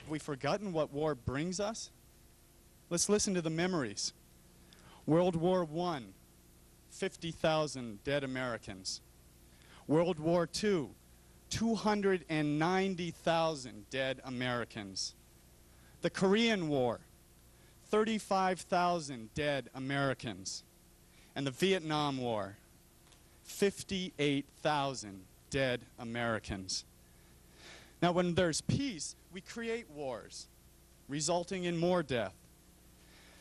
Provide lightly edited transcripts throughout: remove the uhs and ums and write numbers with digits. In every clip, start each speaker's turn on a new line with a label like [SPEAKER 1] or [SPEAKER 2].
[SPEAKER 1] Have we forgotten what war brings us? Let's listen to the memories. World War I, 50,000 dead Americans. World War II, 290,000 dead Americans. The Korean War, 35,000 dead Americans. And the Vietnam War, 58,000 dead Americans. Now, when there's peace, we create wars, resulting in more death.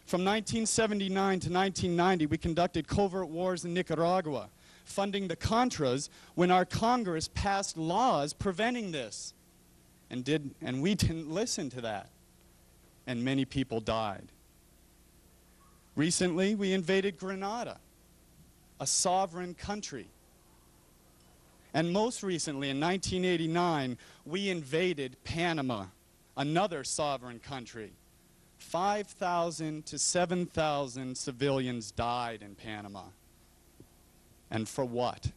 [SPEAKER 1] From 1979 to 1990, we conducted covert wars in Nicaragua, funding the Contras when our Congress passed laws preventing this. And we didn't listen to that. And many people died. Recently, we invaded Grenada, a sovereign country. And most recently, in 1989, we invaded Panama, another sovereign country. 5,000 to 7,000 civilians died in Panama. And for what?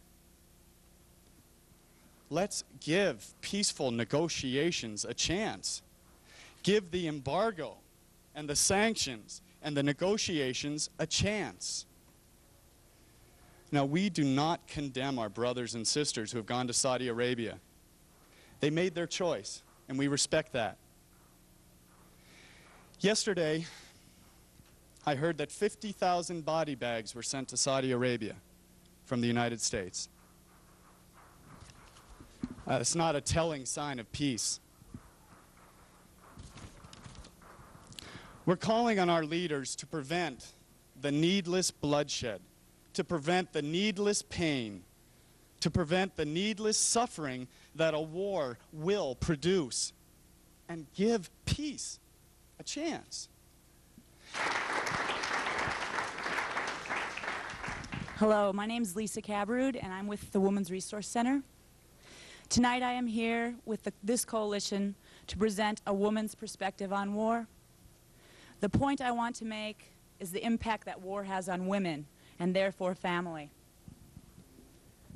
[SPEAKER 1] Let's give peaceful negotiations a chance. Give the embargo and the sanctions and the negotiations a chance. Now, we do not condemn our brothers and sisters who have gone to Saudi Arabia. They made their choice, and we respect that. Yesterday, I heard that 50,000 body bags were sent to Saudi Arabia from the United States. It's not a telling sign of peace. We're calling on our leaders to prevent the needless bloodshed, to prevent the needless pain, to prevent the needless suffering that a war will produce, and give peace a chance.
[SPEAKER 2] Hello, my name is Lisa Cabrud, and I'm with the Women's Resource Center. Tonight I am here with this coalition to present a woman's perspective on war. The point I want to make is the impact that war has on women, and therefore family.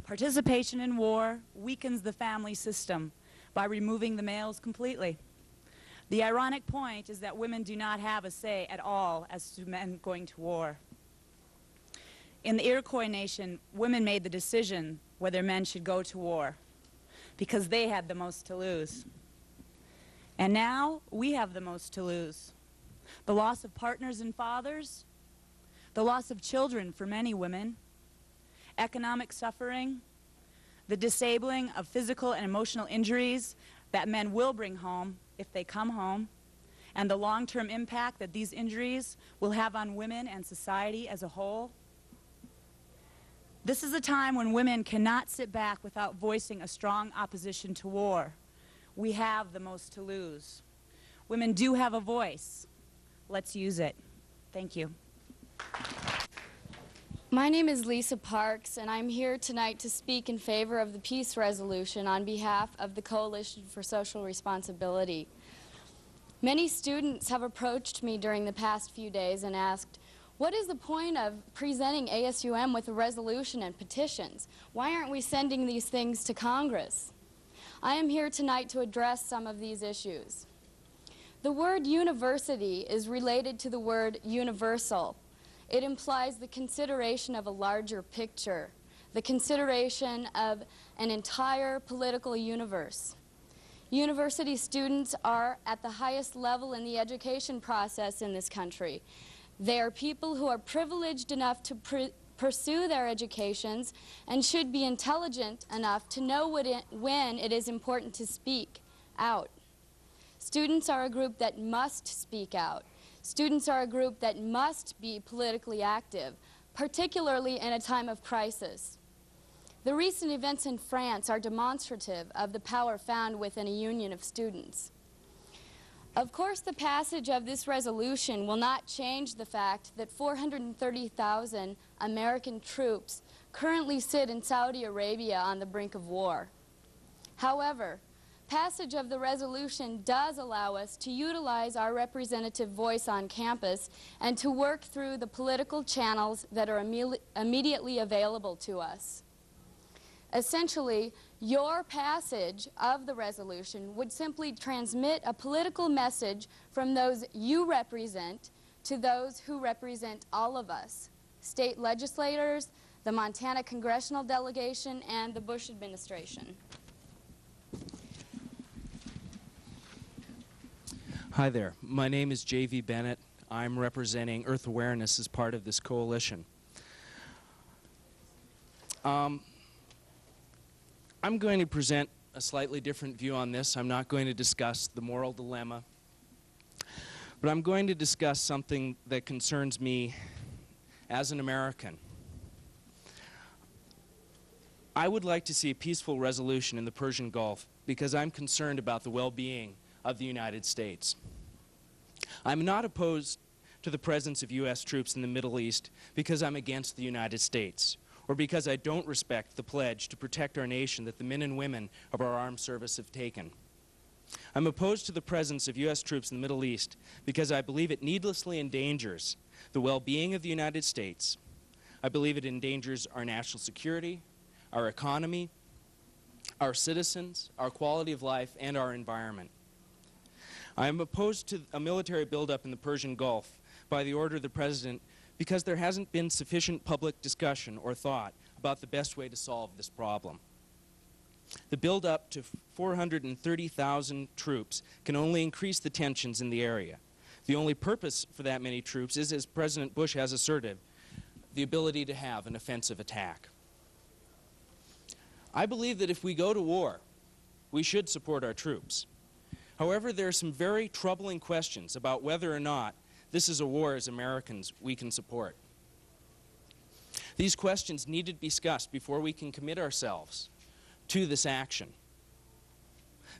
[SPEAKER 2] Participation in war weakens the family system by removing the males completely. The ironic point is that women do not have a say at all as to men going to war. In the Iroquois Nation, women made the decision whether men should go to war because they had the most to lose. And now we have the most to lose. The loss of partners and fathers, the loss of children for many women, economic suffering, the disabling of physical and emotional injuries that men will bring home if they come home, and the long-term impact that these injuries will have on women and society as a whole. This is a time when women cannot sit back without voicing a strong opposition to war. We have the most to lose. Women do have a voice. Let's use it. Thank you.
[SPEAKER 3] My name is Lisa Parks, and I'm here tonight to speak in favor of the peace resolution on behalf of the Coalition for Social Responsibility. Many students have approached me during the past few days and asked, what is the point of presenting ASUM with a resolution and petitions? Why aren't we sending these things to Congress? I am here tonight to address some of these issues. The word university is related to the word universal. It implies the consideration of a larger picture, the consideration of an entire political universe. University students are at the highest level in the education process in this country. They are people who are privileged enough to pursue their educations and should be intelligent enough to know when it is important to speak out. Students are a group that must speak out. Students are a group that must be politically active, particularly in a time of crisis. The recent events in France are demonstrative of the power found within a union of students. Of course, the passage of this resolution will not change the fact that 430,000 American troops currently sit in Saudi Arabia on the brink of war. However, passage of the resolution does allow us to utilize our representative voice on campus and to work through the political channels that are immediately available to us. Essentially, your passage of the resolution would simply transmit a political message from those you represent to those who represent all of us, state legislators, the Montana congressional delegation, and the Bush administration.
[SPEAKER 4] Hi there. My name is J.V. Bennett. I'm representing Earth Awareness as part of this coalition. I'm going to present a slightly different view on this. I'm not going to discuss the moral dilemma, but I'm going to discuss something that concerns me as an American. I would like to see a peaceful resolution in the Persian Gulf because I'm concerned about the well-being of the United States. I'm not opposed to the presence of U.S. troops in the Middle East because I'm against the United States, or because I don't respect the pledge to protect our nation that the men and women of our armed service have taken. I'm opposed to the presence of U.S. troops in the Middle East because I believe it needlessly endangers the well-being of the United States. I believe it endangers our national security, our economy, our citizens, our quality of life, and our environment. I am opposed to a military buildup in the Persian Gulf by the order of the President because there hasn't been sufficient public discussion or thought about the best way to solve this problem. The buildup to 430,000 troops can only increase the tensions in the area. The only purpose for that many troops is, as President Bush has asserted, the ability to have an offensive attack. I believe that if we go to war, we should support our troops. However, there are some very troubling questions about whether or not this is a war as Americans we can support. These questions need to be discussed before we can commit ourselves to this action.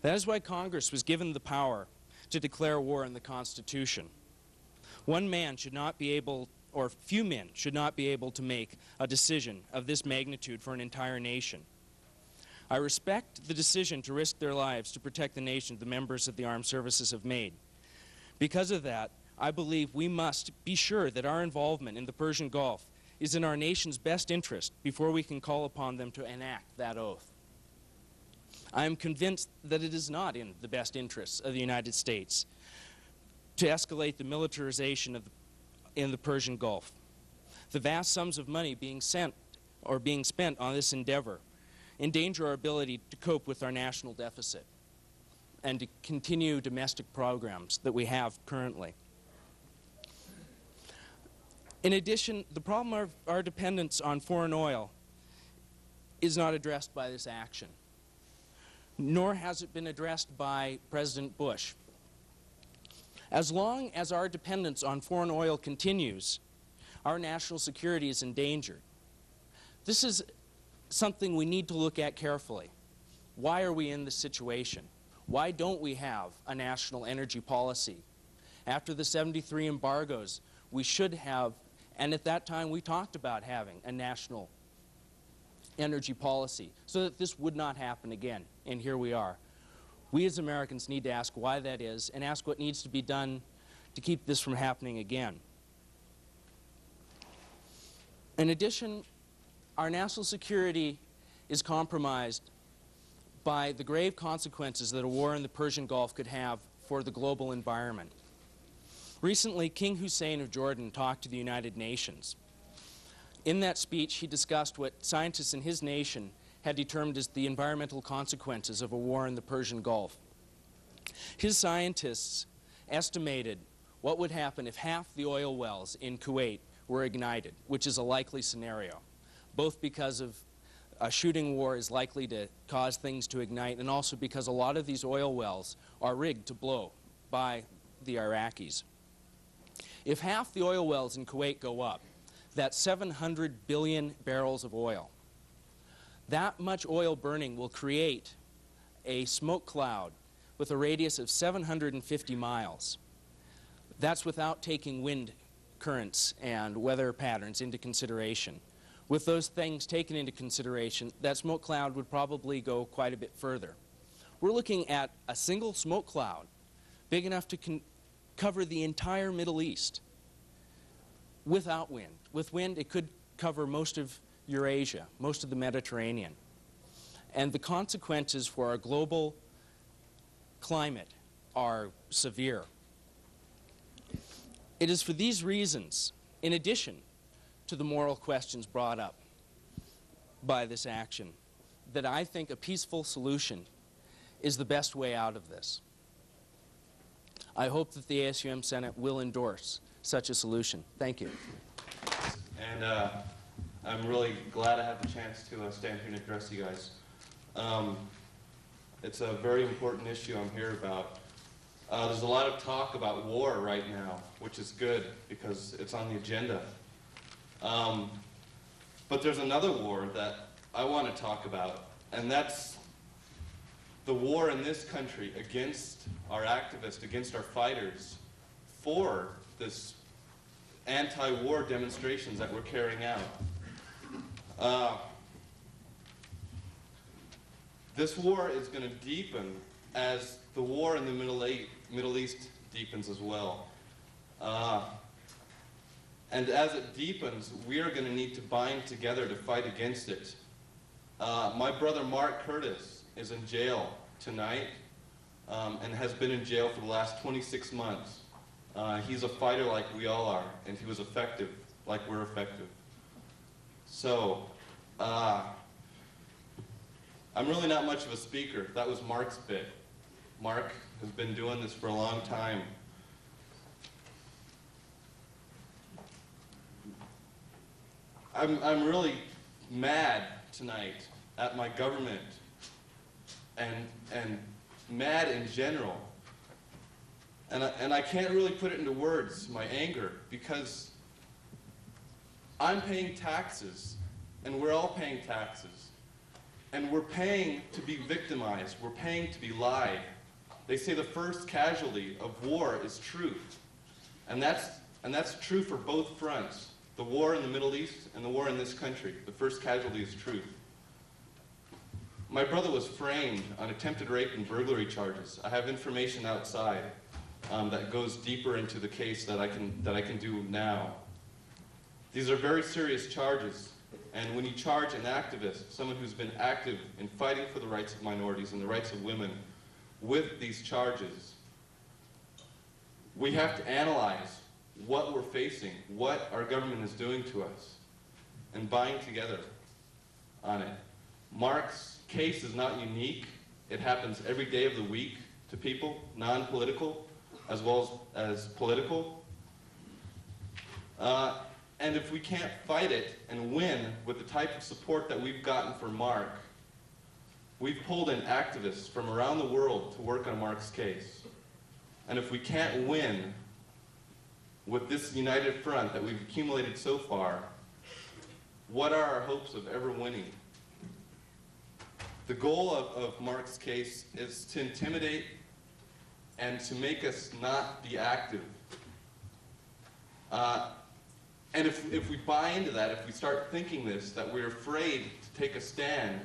[SPEAKER 4] That is why Congress was given the power to declare war in the Constitution. One man should not be able, or few men should not be able to make a decision of this magnitude for an entire nation. I respect the decision to risk their lives to protect the nation the members of the armed services have made. Because of that, I believe we must be sure that our involvement in the Persian Gulf is in our nation's best interest before we can call upon them to enact that oath. I am convinced that it is not in the best interests of the United States to escalate the militarization in the Persian Gulf. The vast sums of money being spent on this endeavor endanger our ability to cope with our national deficit and to continue domestic programs that we have currently. In addition, the problem of our dependence on foreign oil is not addressed by this action, nor has it been addressed by President Bush. As long as our dependence on foreign oil continues, our national security is endangered. This is something we need to look at carefully. Why are we in this situation? Why don't we have a national energy policy? After the 73 embargoes, we should have, and at that time we talked about having a national energy policy so that this would not happen again, and here we are. We as Americans need to ask why that is and ask what needs to be done to keep this from happening again. In addition, our national security is compromised by the grave consequences that a war in the Persian Gulf could have for the global environment. Recently, King Hussein of Jordan talked to the United Nations. In that speech, he discussed what scientists in his nation had determined as the environmental consequences of a war in the Persian Gulf. His scientists estimated what would happen if half the oil wells in Kuwait were ignited, which is a likely scenario, both because of a shooting war is likely to cause things to ignite, and also because a lot of these oil wells are rigged to blow by the Iraqis. If half the oil wells in Kuwait go up, that's 700 billion barrels of oil. That much oil burning will create a smoke cloud with a radius of 750 miles. That's without taking wind currents and weather patterns into consideration. With those things taken into consideration, that smoke cloud would probably go quite a bit further. We're looking at a single smoke cloud big enough to cover the entire Middle East without wind. With wind, it could cover most of Eurasia, most of the Mediterranean. And the consequences for our global climate are severe. It is for these reasons, in addition to the moral questions brought up by this action, that I think a peaceful solution is the best way out of this. I hope that the ASUM Senate will endorse such a solution. Thank you.
[SPEAKER 5] And I'm really glad I have the chance to stand here and address you guys. It's a very important issue I'm here about. There's a lot of talk about war right now, which is good because it's on the agenda. But there's another war that I want to talk about, and that's the war in this country against our activists, against our fighters for this anti-war demonstrations that we're carrying out. This war is going to deepen as the war in the Middle East deepens as well. And as it deepens, we are going to need to bind together to fight against it. My brother Mark Curtis is in jail tonight and has been in jail for the last 26 months. He's a fighter like we all are, and he was effective like we're effective. So, I'm really not much of a speaker. That was Mark's bit. Mark has been doing this for a long time. I'm really mad tonight at my government and mad in general. And I can't really put it into words, my anger, because I'm paying taxes, and we're all paying taxes. And we're paying to be victimized. We're paying to be lied. They say the first casualty of war is truth. And that's true for both fronts. The war in the Middle East and the war in this country. The first casualty is truth. My brother was framed on attempted rape and burglary charges. I have information outside that goes deeper into the case that I can do now. These are very serious charges. And when you charge an activist, someone who's been active in fighting for the rights of minorities and the rights of women, with these charges, we have to analyze what we're facing, what our government is doing to us, and bind together on it. Mark's case is not unique. It happens every day of the week to people, non-political as well as political. And if we can't fight it and win with the type of support that we've gotten for Mark, we've pulled in activists from around the world to work on Mark's case. And if we can't win with this united front that we've accumulated so far, what are our hopes of ever winning? The goal of Mark's case is to intimidate and to make us not be active. And if we buy into that, if we start thinking this, that we're afraid to take a stand,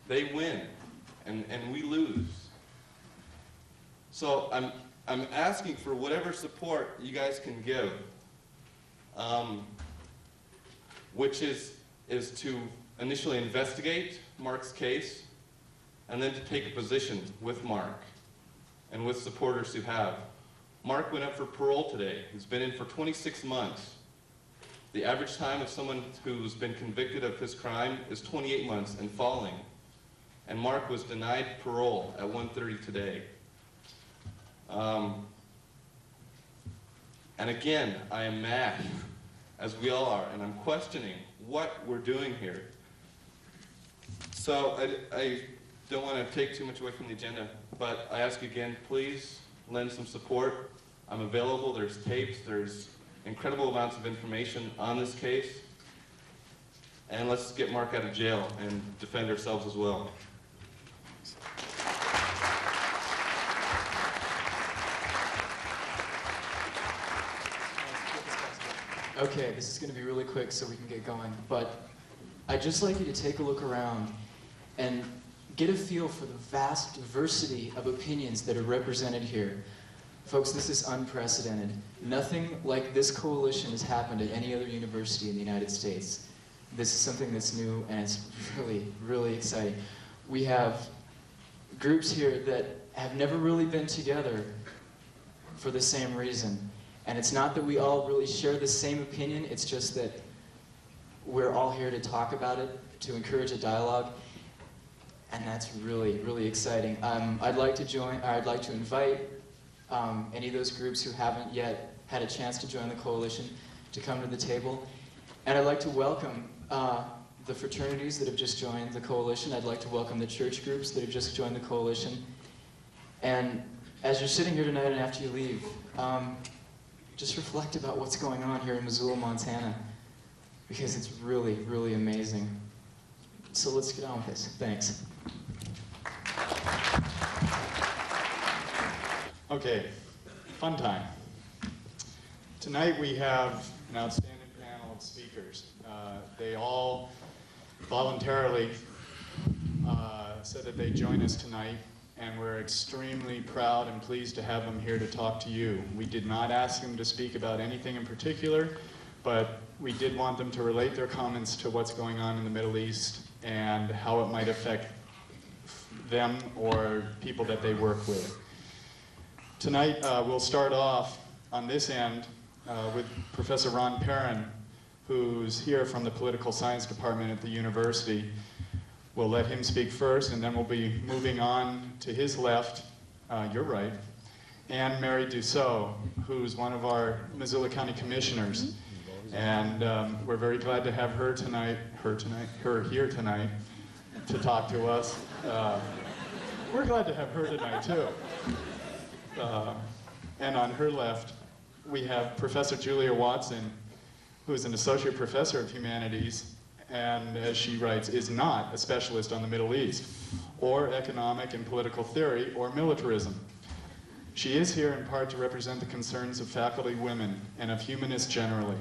[SPEAKER 5] they win, and we lose. So I'm asking for whatever support you guys can give, which is to initially investigate Mark's case, and then to take a position with Mark and with supporters who have. Mark went up for parole today. He's been in for 26 months. The average time of someone who's been convicted of this crime is 28 months and falling. And Mark was denied parole at 1:30 today. And again, I am mad, as we all are, and I'm questioning what we're doing here. So I don't want to take too much away from the agenda, but I ask again, please lend some support. I'm available. There's tapes. There's incredible amounts of information on this case. And let's get Mark out of jail and defend ourselves as well.
[SPEAKER 6] Okay, this is going to be really quick so we can get going, but I'd just like you to take a look around and get a feel for the vast diversity of opinions that are represented here. Folks, this is unprecedented. Nothing like this coalition has happened at any other university in the United States. This is something that's new, and it's really, really exciting. we have groups here that have never really been together for the same reason. And it's not that we all really share the same opinion, it's just that we're all here to talk about it, to encourage a dialogue, and that's really, really exciting. I'd like to invite any of those groups who haven't yet had a chance to join the coalition to come to the table. And I'd like to welcome the fraternities that have just joined the coalition. I'd like to welcome the church groups that have just joined the coalition. And as you're sitting here tonight and after you leave, just reflect about what's going on here in Missoula, Montana, because it's really, really amazing. So let's get on with this. Thanks.
[SPEAKER 1] Okay, fun time. Tonight we have an outstanding panel of speakers. They all voluntarily said that they join us tonight, and we're extremely proud and pleased to have them here to talk to you. We did not ask them to speak about anything in particular, but we did want them to relate their comments to what's going on in the Middle East and how it might affect them or people that they work with. Tonight we'll start off on this end with Professor Ron Perrin, who's here from the Political Science Department at the university. We'll let him speak first, and then we'll be moving on to his left, your right, Anne Mary Dussault, who's one of our Missoula County Commissioners. And we're very glad to have her here tonight to talk to us. We're glad to have her tonight, too. And on her left, we have Professor Julia Watson, who is an associate professor of humanities, and as she writes, is not a specialist on the Middle East, or economic and political theory, or militarism. She is here in part to represent the concerns of faculty women and of humanists generally.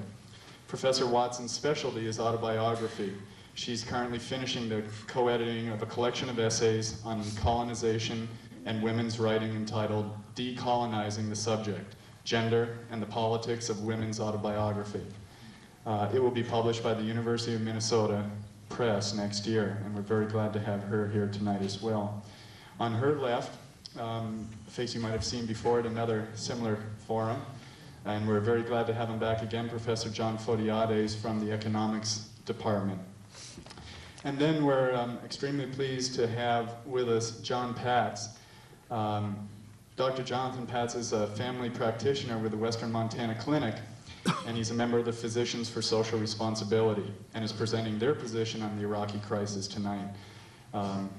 [SPEAKER 1] Professor Watson's specialty is autobiography. She's currently finishing the co-editing of a collection of essays on colonization and women's writing entitled Decolonizing the Subject, Gender and the Politics of Women's Autobiography. It will be published by the University of Minnesota Press next year, and we're very glad to have her here tonight as well. On her left, a face you might have seen before at another similar forum, and we're very glad to have him back again, Professor John Fodiades from the Economics Department. And then we're extremely pleased to have with us John Patz. Dr. Jonathan Patz is a family practitioner with the Western Montana Clinic, and he's a member of the Physicians for Social Responsibility and is presenting their position on the Iraqi crisis tonight.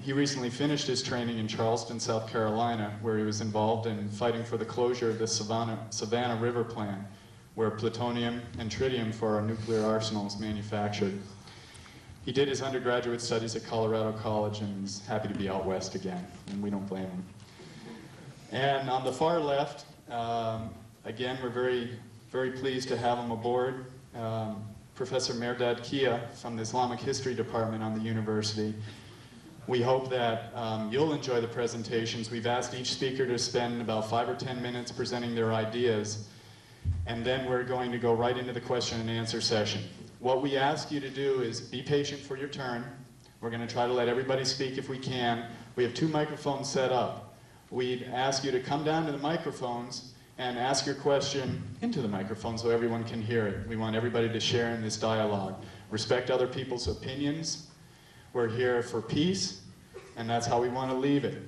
[SPEAKER 1] He recently finished his training in Charleston, South Carolina, where he was involved in fighting for the closure of the Savannah River plant, where plutonium and tritium for our nuclear arsenal is manufactured. He did his undergraduate studies at Colorado College and is happy to be out west again, and we don't blame him. And on the far left, again, we're very pleased to have him aboard, Professor Mehrdad Kia from the Islamic History Department on the university. We hope that you'll enjoy the presentations. We've asked each speaker to spend about 5 or 10 minutes presenting their ideas, and then we're going to go right into the question and answer session. What we ask you to do is be patient for your turn. We're going to try to let everybody speak if we can. We have 2 microphones set up. We'd ask you to come down to the microphones and ask your question into the microphone so everyone can hear it. We want everybody to share in this dialogue. Respect other people's opinions. We're here for peace, and that's how we want to leave it.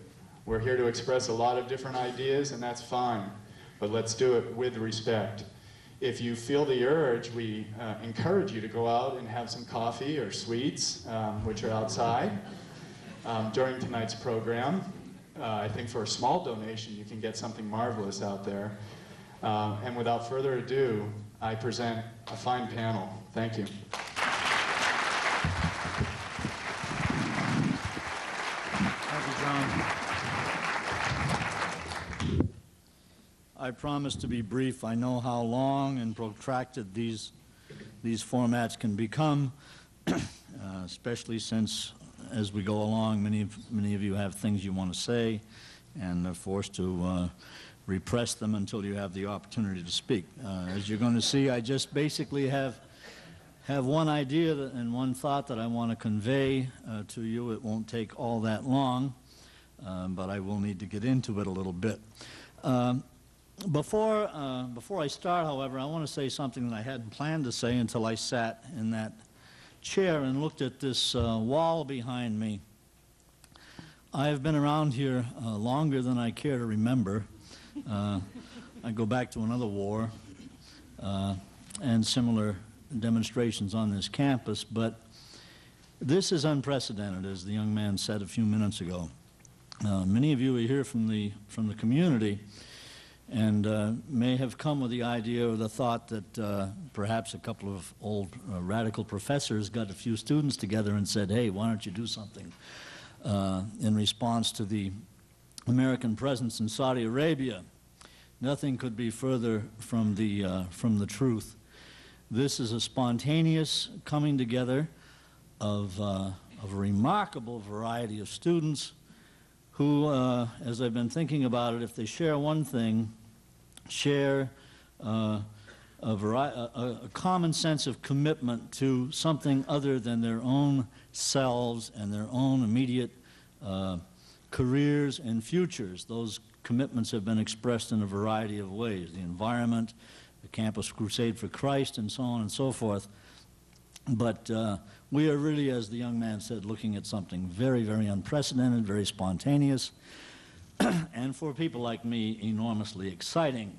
[SPEAKER 1] We're here to express a lot of different ideas, and that's fine, but let's do it with respect. If you feel the urge, we encourage you to go out and have some coffee or sweets, which are outside, during tonight's program. I think for a small donation, you can get something marvelous out there. And without further ado, I present a fine panel. Thank you.
[SPEAKER 7] Thank you, John. I promise to be brief. I know how long and protracted these formats can become, especially since as we go along, many of you have things you want to say, and are forced to repress them until you have the opportunity to speak. As you're going to see, I just basically have have one idea and one thought that I want to convey to you. It won't take all that long, but I will need to get into it a little bit. Before I start, however, I want to say something that I hadn't planned to say until I sat in that chair and looked at this wall behind me. I've been around here longer than I care to remember. I go back to another war and similar demonstrations on this campus, but this is unprecedented, as the young man said a few minutes ago. Many of you are here from the community and may have come with the idea or the thought that perhaps a couple of old radical professors got a few students together and said, hey, why don't you do something in response to the American presence in Saudi Arabia. Nothing could be further from the truth. This is a spontaneous coming together of a remarkable variety of students who, as I've been thinking about it, if they share one thing, share a common sense of commitment to something other than their own selves and their own immediate careers and futures. Those commitments have been expressed in a variety of ways: the environment, the Campus Crusade for Christ, and so on and so forth. But we are really, as the young man said, looking at something very, very unprecedented, very spontaneous, and for people like me, enormously exciting.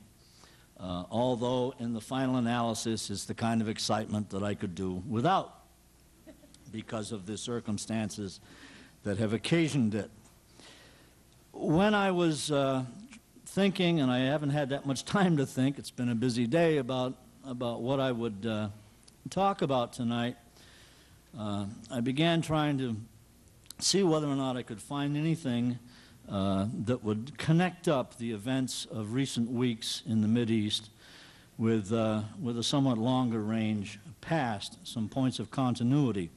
[SPEAKER 7] Although, in the final analysis, it's the kind of excitement that I could do without, because of the circumstances that have occasioned it. When I was thinking, and I haven't had that much time to think, it's been a busy day, about what I would talk about tonight, I began trying to see whether or not I could find anything that would connect up the events of recent weeks in the Mideast with a somewhat longer range past, some points of continuity.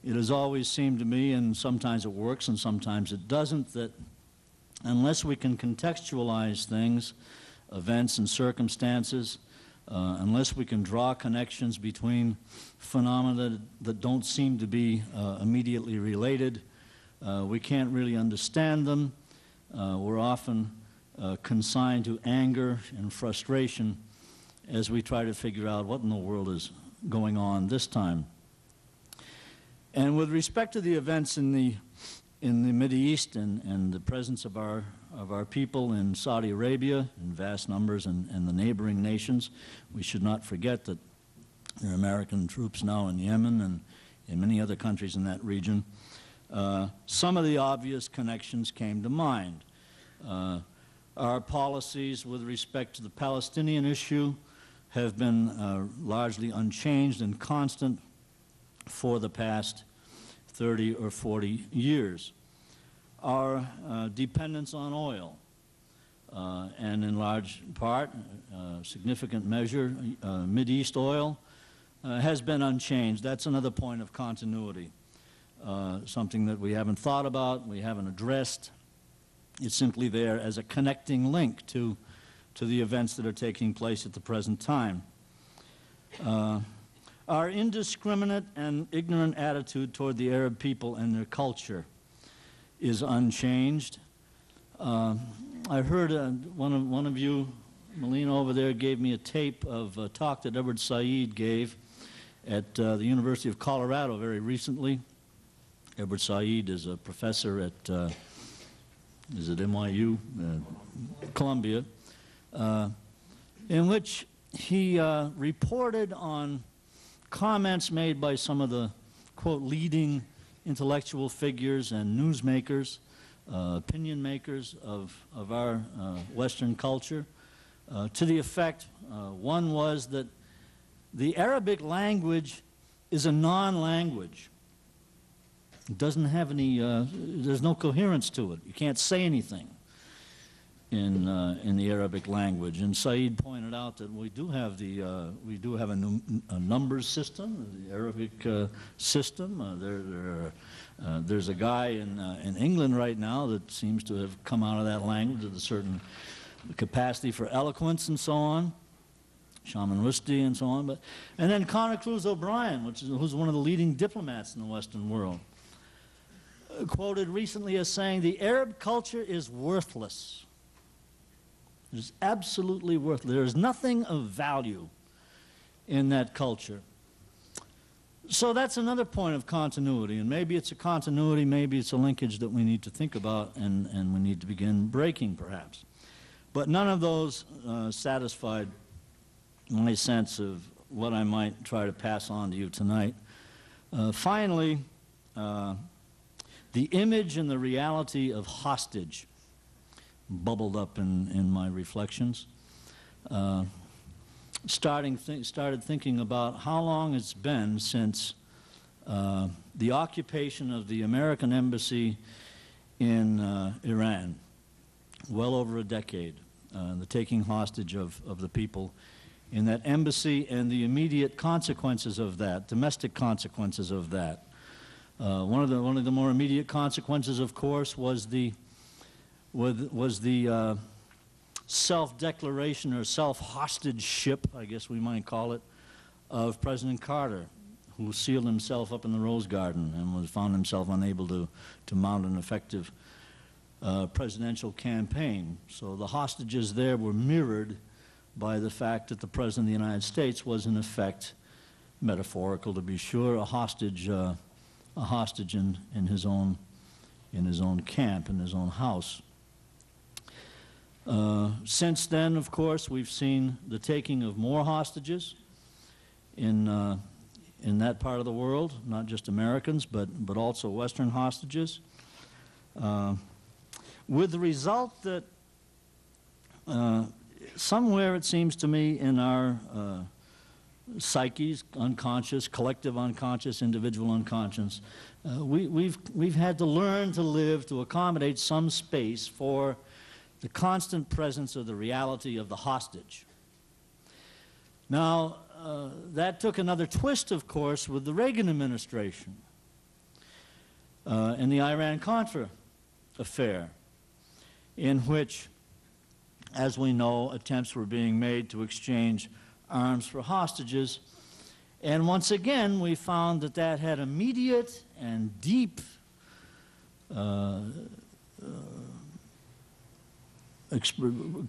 [SPEAKER 7] It has always seemed to me, and sometimes it works and sometimes it doesn't, that unless we can contextualize things, events and circumstances, unless we can draw connections between phenomena that don't seem to be immediately related, we can't really understand them. We're often consigned to anger and frustration as we try to figure out what in the world is going on this time. And with respect to the events in the Mideast and the presence of our people in Saudi Arabia in vast numbers and the neighboring nations, we should not forget that there are American troops now in Yemen and in many other countries in that region. Some of the obvious connections came to mind. Our policies with respect to the Palestinian issue have been largely unchanged and constant for the past 30 or 40 years. Our dependence on oil, and in large part, significant measure, Mideast oil, has been unchanged. That's another point of continuity. Something that we haven't thought about, we haven't addressed. It's simply there as a connecting link to the events that are taking place at the present time. Our indiscriminate and ignorant attitude toward the Arab people and their culture is unchanged. I heard one of you, Melina over there, gave me a tape of a talk that Edward Said gave at the University of Colorado very recently. Edward Said is a professor at, is it NYU? Columbia, in which he reported on comments made by some of the, quote, leading intellectual figures and newsmakers, opinion makers of our Western culture, to the effect, one was that the Arabic language is a non-language. It doesn't have any, there's no coherence to it. You can't say anything in the Arabic language. And Said pointed out that we do have a numbers system, the Arabic system. There's a guy in England right now that seems to have come out of that language with a certain capacity for eloquence and so on. Shaman Rushdie and so on. And then Connor Cruz O'Brien, who's one of the leading diplomats in the Western world, quoted recently as saying, "The Arab culture is worthless. It is absolutely worthless. There is nothing of value in that culture." So that's another point of continuity, and maybe it's a continuity, maybe it's a linkage that we need to think about and we need to begin breaking, perhaps. But none of those satisfied my sense of what I might try to pass on to you tonight. Finally, the image and the reality of hostage bubbled up in my reflections. Started thinking about how long it's been since the occupation of the American embassy in Iran, well over a decade, the taking hostage of the people in that embassy and the immediate consequences of that, domestic consequences of that. One of the more immediate consequences, of course, was the self-declaration or self-hostage-ship, I guess we might call it, of President Carter, who sealed himself up in the Rose Garden and found himself unable to mount an effective presidential campaign. So the hostages there were mirrored by the fact that the President of the United States was, in effect, metaphorical to be sure, a hostage in his own camp, in his own house. Since then, of course, we've seen the taking of more hostages in that part of the world, not just Americans, but also Western hostages, with the result that somewhere, it seems to me, in our psyches, unconscious, collective unconscious, individual unconscious, we've had to learn to live to accommodate some space for the constant presence of the reality of the hostage. Now, that took another twist, of course, with the Reagan administration and the Iran-Contra affair, in which, as we know, attempts were being made to exchange arms for hostages. And once again, we found that that had immediate and deep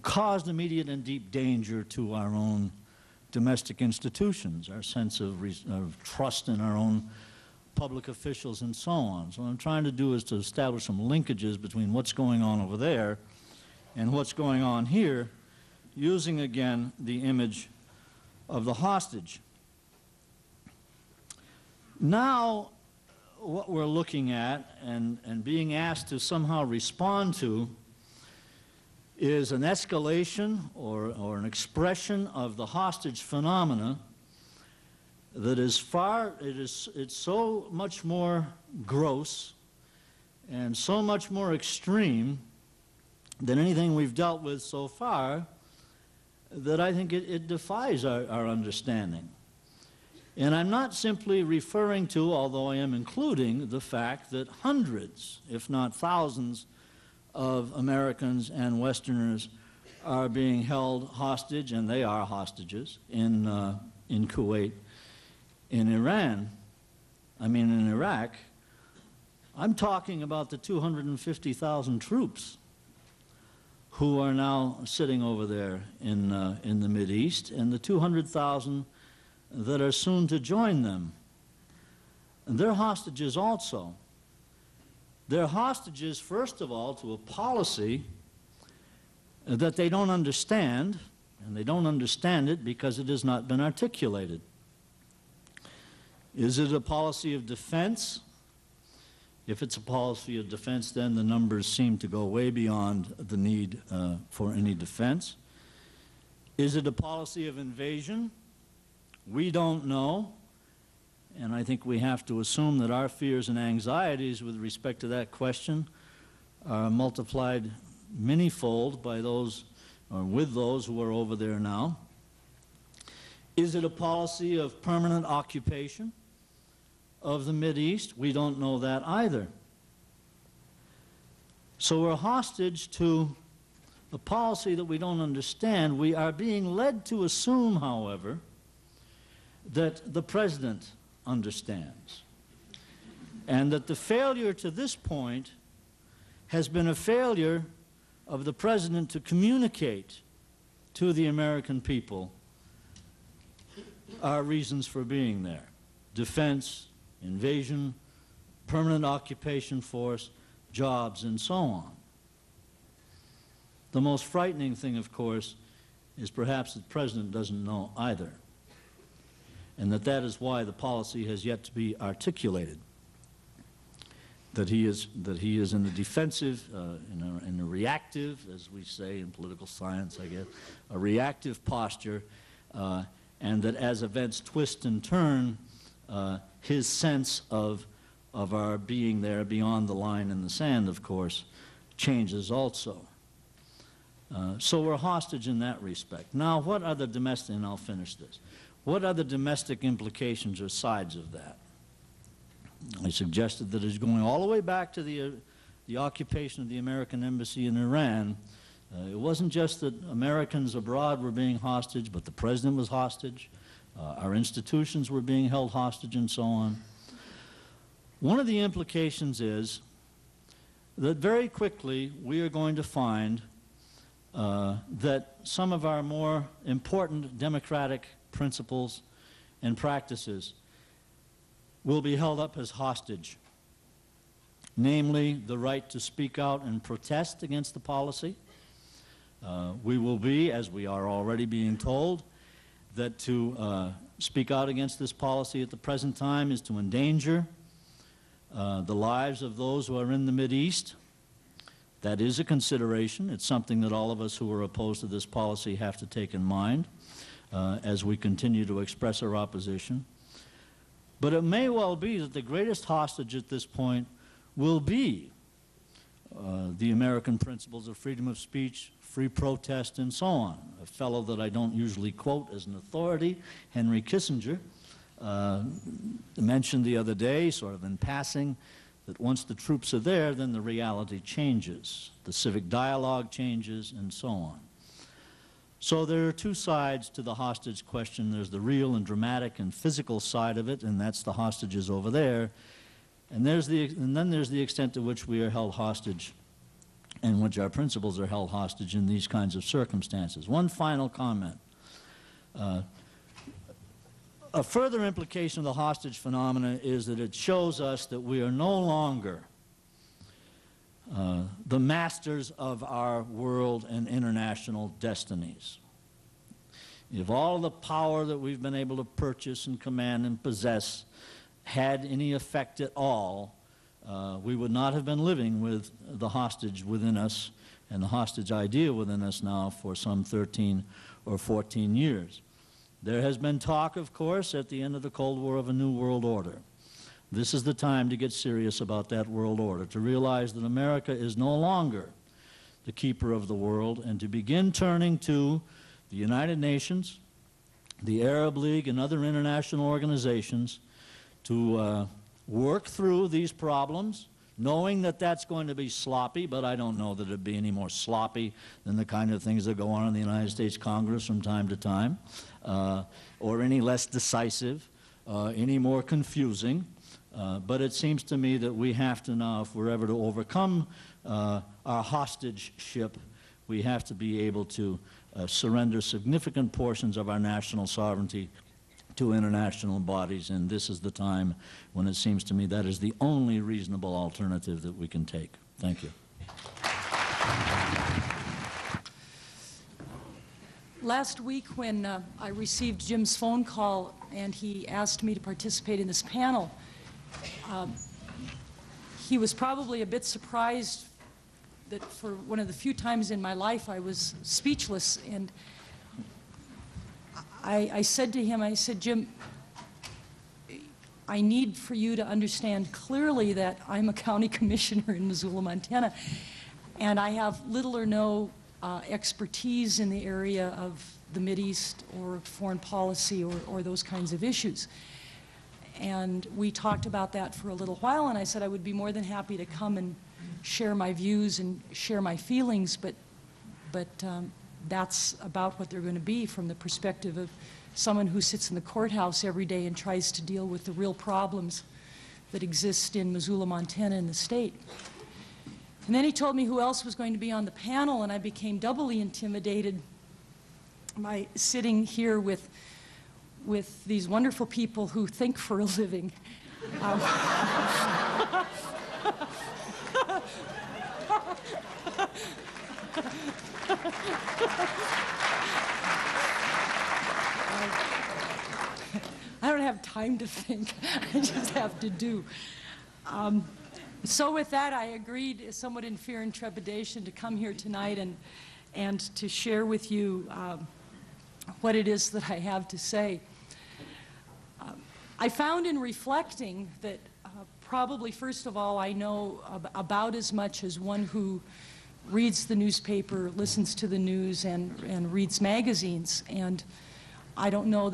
[SPEAKER 7] caused immediate and deep danger to our own domestic institutions, our sense of trust in our own public officials and so on. So what I'm trying to do is to establish some linkages between what's going on over there and what's going on here, using again the image of the hostage. Now, what we're looking at and being asked to somehow respond to is an escalation or an expression of the hostage phenomena that is it's so much more gross and so much more extreme than anything we've dealt with so far that I think it defies our understanding. And I'm not simply referring to, although I am including, the fact that hundreds, if not thousands, of Americans and Westerners are being held hostage, and they are hostages, in Kuwait, in Iran, in Iraq. I'm talking about the 250,000 troops who are now sitting over there in the Mideast, and the 200,000 that are soon to join them. And they're hostages also. They're hostages, first of all, to a policy that they don't understand, and they don't understand it because it has not been articulated. Is it a policy of defense? If it's a policy of defense, then the numbers seem to go way beyond the need for any defense. Is it a policy of invasion? We don't know. And I think we have to assume that our fears and anxieties with respect to that question are multiplied many-fold by those, or with those who are over there now. Is it a policy of permanent occupation of the Mideast? We don't know that either. So we're hostage to a policy that we don't understand. We are being led to assume, however, that the president understands, and that the failure to this point has been a failure of the president to communicate to the American people our reasons for being there: defense, invasion, permanent occupation force, jobs, and so on. The most frightening thing, of course, is perhaps that the president doesn't know either, and that is why the policy has yet to be articulated. That he is in a defensive, in a reactive, as we say in political science, I guess, a reactive posture, and that as events twist and turn, his sense of our being there beyond the line in the sand, of course, changes also. So we're hostage in that respect. Now, what are the domestic, and I'll finish this, what are the domestic implications or sides of that? I suggested that it's going all the way back to the occupation of the American embassy in Iran. It wasn't just that Americans abroad were being hostage, but the president was hostage, our institutions were being held hostage, and so on. One of the implications is that very quickly we are going to find that some of our more important democratic principles and practices will be held up as hostage, namely the right to speak out and protest against the policy. We will be, as we are already being told, that to speak out against this policy at the present time is to endanger the lives of those who are in the Mideast. That is a consideration. It's something that all of us who are opposed to this policy have to take in mind as we continue to express our opposition. But it may well be that the greatest hostage at this point will be the American principles of freedom of speech, free protest, and so on. A fellow that I don't usually quote as an authority, Henry Kissinger, mentioned the other day, sort of in passing, that once the troops are there, then the reality changes. The civic dialogue changes, and so on. So there are two sides to the hostage question. There's the real and dramatic and physical side of it, and that's the hostages over there. And then there's the extent to which we are held hostage, and which our principles are held hostage in these kinds of circumstances. One final comment. A further implication of the hostage phenomena is that it shows us that we are no longer the masters of our world and international destinies. If all the power that we've been able to purchase and command and possess had any effect at all, we would not have been living with the hostage within us and the hostage idea within us now for some 13 or 14 years. There has been talk, of course, at the end of the Cold War of a new world order. This is the time to get serious about that world order, to realize that America is no longer the keeper of the world, and to begin turning to the United Nations, the Arab League, and other international organizations to work through these problems, knowing that that's going to be sloppy, but I don't know that it'd be any more sloppy than the kind of things that go on in the United States Congress from time to time, or any less decisive, any more confusing. But it seems to me that we have to now, if we're ever to overcome our hostage ship, we have to be able to surrender significant portions of our national sovereignty to international bodies, and this is the time when it seems to me that is the only reasonable alternative that we can take. Thank you.
[SPEAKER 8] Last week when I received Jim's phone call and he asked me to participate in this panel, he was probably a bit surprised that for one of the few times in my life I was speechless, and I said to him, I said, Jim, I need for you to understand clearly that I'm a county commissioner in Missoula, Montana, and I have little or no expertise in the area of the Mideast or foreign policy or those kinds of issues. And we talked about that for a little while, and I said I would be more than happy to come and share my views and share my feelings, but but that's about what they're going to be from the perspective of someone who sits in the courthouse every day and tries to deal with the real problems that exist in Missoula, Montana, and the state. And then he told me who else was going to be on the panel, and I became doubly intimidated by sitting here with these wonderful people who think for a living. I don't have time to think. I just have to do. So with that, I agreed, somewhat in fear and trepidation, to come here tonight and to share with you what it is that I have to say. I found in reflecting that probably, first of all, I know about as much as one who reads the newspaper, listens to the news, and reads magazines. And I don't know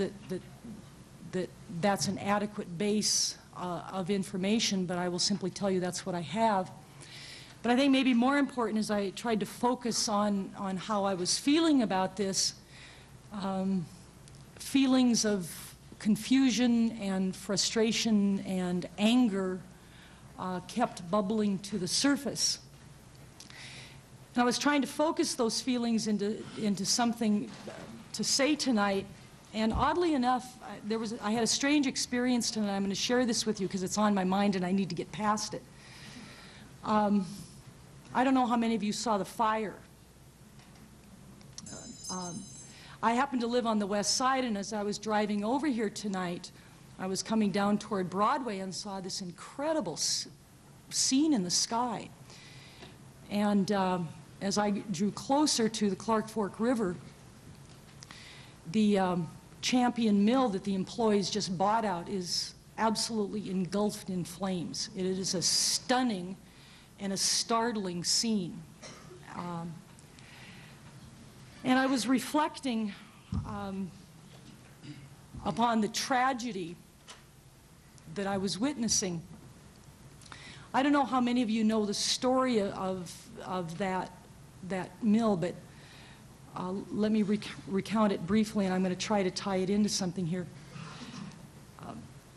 [SPEAKER 8] that's an adequate base of information, but I will simply tell you that's what I have. But I think maybe more important is I tried to focus on how I was feeling about this, feelings of confusion and frustration and anger kept bubbling to the surface. And I was trying to focus those feelings into something to say tonight. And oddly enough, I had a strange experience tonight. I'm going to share this with you because it's on my mind and I need to get past it. I don't know how many of you saw the fire. I happen to live on the west side, and as I was driving over here tonight, I was coming down toward Broadway and saw this incredible scene in the sky. And as I drew closer to the Clark Fork River, the Champion Mill that the employees just bought out is absolutely engulfed in flames. It is a stunning and a startling scene. And I was reflecting upon the tragedy that I was witnessing. I don't know how many of you know the story of that mill, but let me recount it briefly, and I'm going to try to tie it into something here.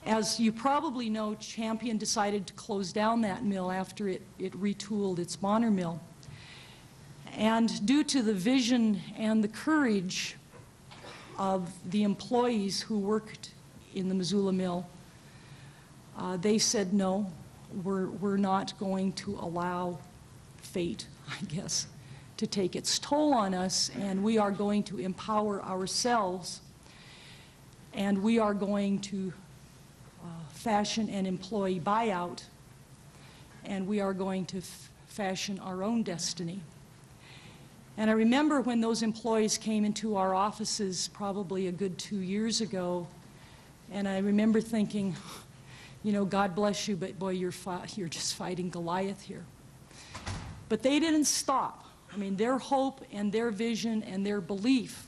[SPEAKER 8] As you probably know, Champion decided to close down that mill after it retooled its Bonner mill. And due to the vision and the courage of the employees who worked in the Missoula mill, they said, no, we're not going to allow fate, I guess, to take its toll on us, and we are going to empower ourselves, and we are going to fashion an employee buyout, and we are going to fashion our own destiny. And I remember when those employees came into our offices probably a good 2 years ago, and I remember thinking, you know, God bless you, but boy, you're just fighting Goliath here. But they didn't stop. I mean, their hope and their vision and their belief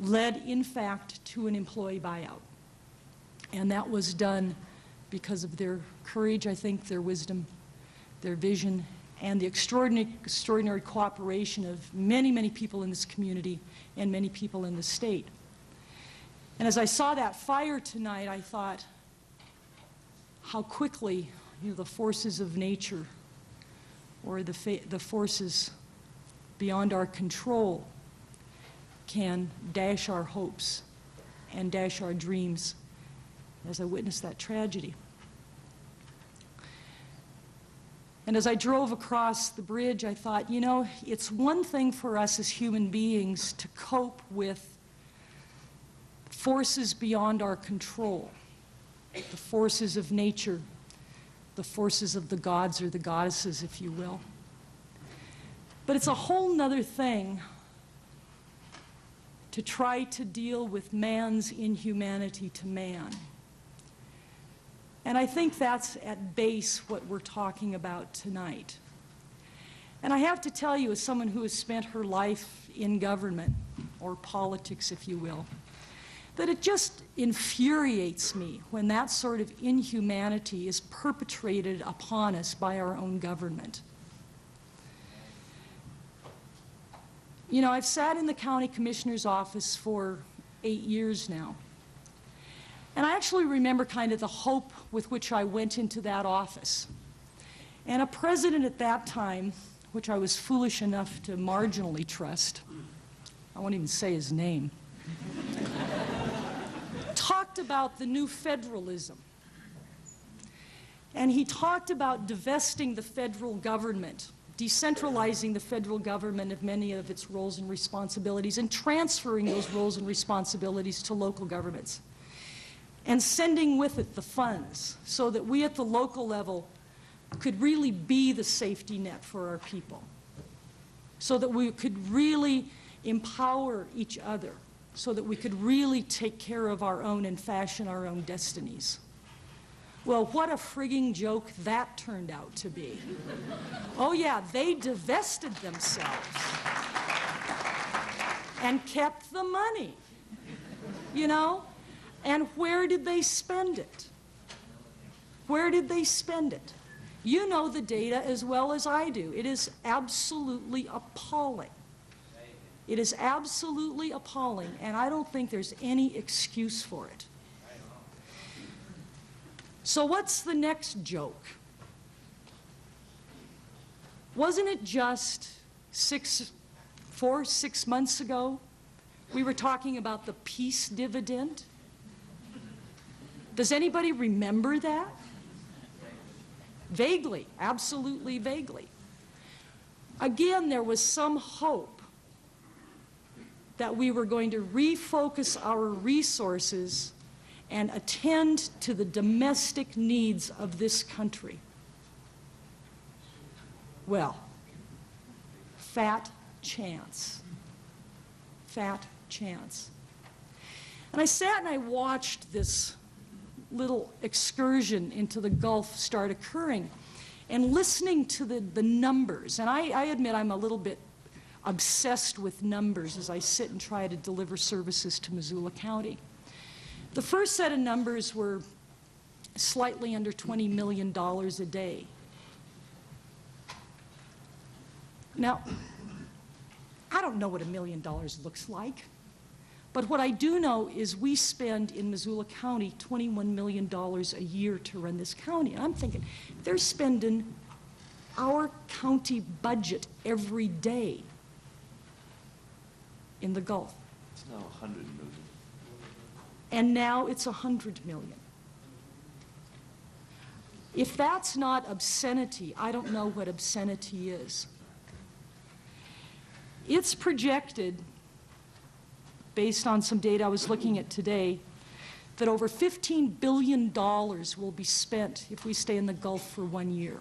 [SPEAKER 8] led, in fact, to an employee buyout. And that was done because of their courage, I think, their wisdom, their vision, and the extraordinary cooperation of many, many people in this community and many people in the state. And as I saw that fire tonight, I thought how quickly, you know, the forces of nature or the forces beyond our control can dash our hopes and dash our dreams as I witnessed that tragedy. And as I drove across the bridge, I thought, you know, it's one thing for us as human beings to cope with forces beyond our control, the forces of nature, the forces of the gods or the goddesses, if you will. But it's a whole nother thing to try to deal with man's inhumanity to man. And I think that's at base what we're talking about tonight. And I have to tell you, as someone who has spent her life in government, or politics, if you will, that it just infuriates me when that sort of inhumanity is perpetrated upon us by our own government. You know, I've sat in the county commissioner's office for 8 years now. And I actually remember kind of the hope with which I went into that office. And a president at that time, which I was foolish enough to marginally trust, I won't even say his name, talked about the new federalism. And he talked about divesting the federal government, decentralizing the federal government of many of its roles and responsibilities, and transferring those roles and responsibilities to local governments, and sending with it the funds so that we at the local level could really be the safety net for our people, so that we could really empower each other, so that we could really take care of our own and fashion our own destinies. Well, what a frigging joke that turned out to be. Oh yeah, they divested themselves and kept the money, you know? And where did they spend it? Where did they spend it? You know the data as well as I do. It is absolutely appalling. It is absolutely appalling, and I don't think there's any excuse for it. So what's the next joke? Wasn't it just 6 months ago we were talking about the peace dividend? Does anybody remember that? Vaguely, absolutely vaguely. Again, there was some hope that we were going to refocus our resources and attend to the domestic needs of this country. Well, fat chance. Fat chance. And I sat and I watched this little excursion into the Gulf start occurring and listening to the numbers. And I admit I'm a little bit obsessed with numbers as I sit and try to deliver services to Missoula County. The first set of numbers were slightly under $20 million a day. Now, I don't know what $1 million looks like, but what I do know is we spend in Missoula County $21 million a year to run this county. And I'm thinking, they're spending our county budget every day in the Gulf.
[SPEAKER 9] It's now 100 million.
[SPEAKER 8] And now it's 100 million. If that's not obscenity, I don't know what obscenity is. It's projected, based on some data I was looking at today, that over $15 billion will be spent if we stay in the Gulf for 1 year.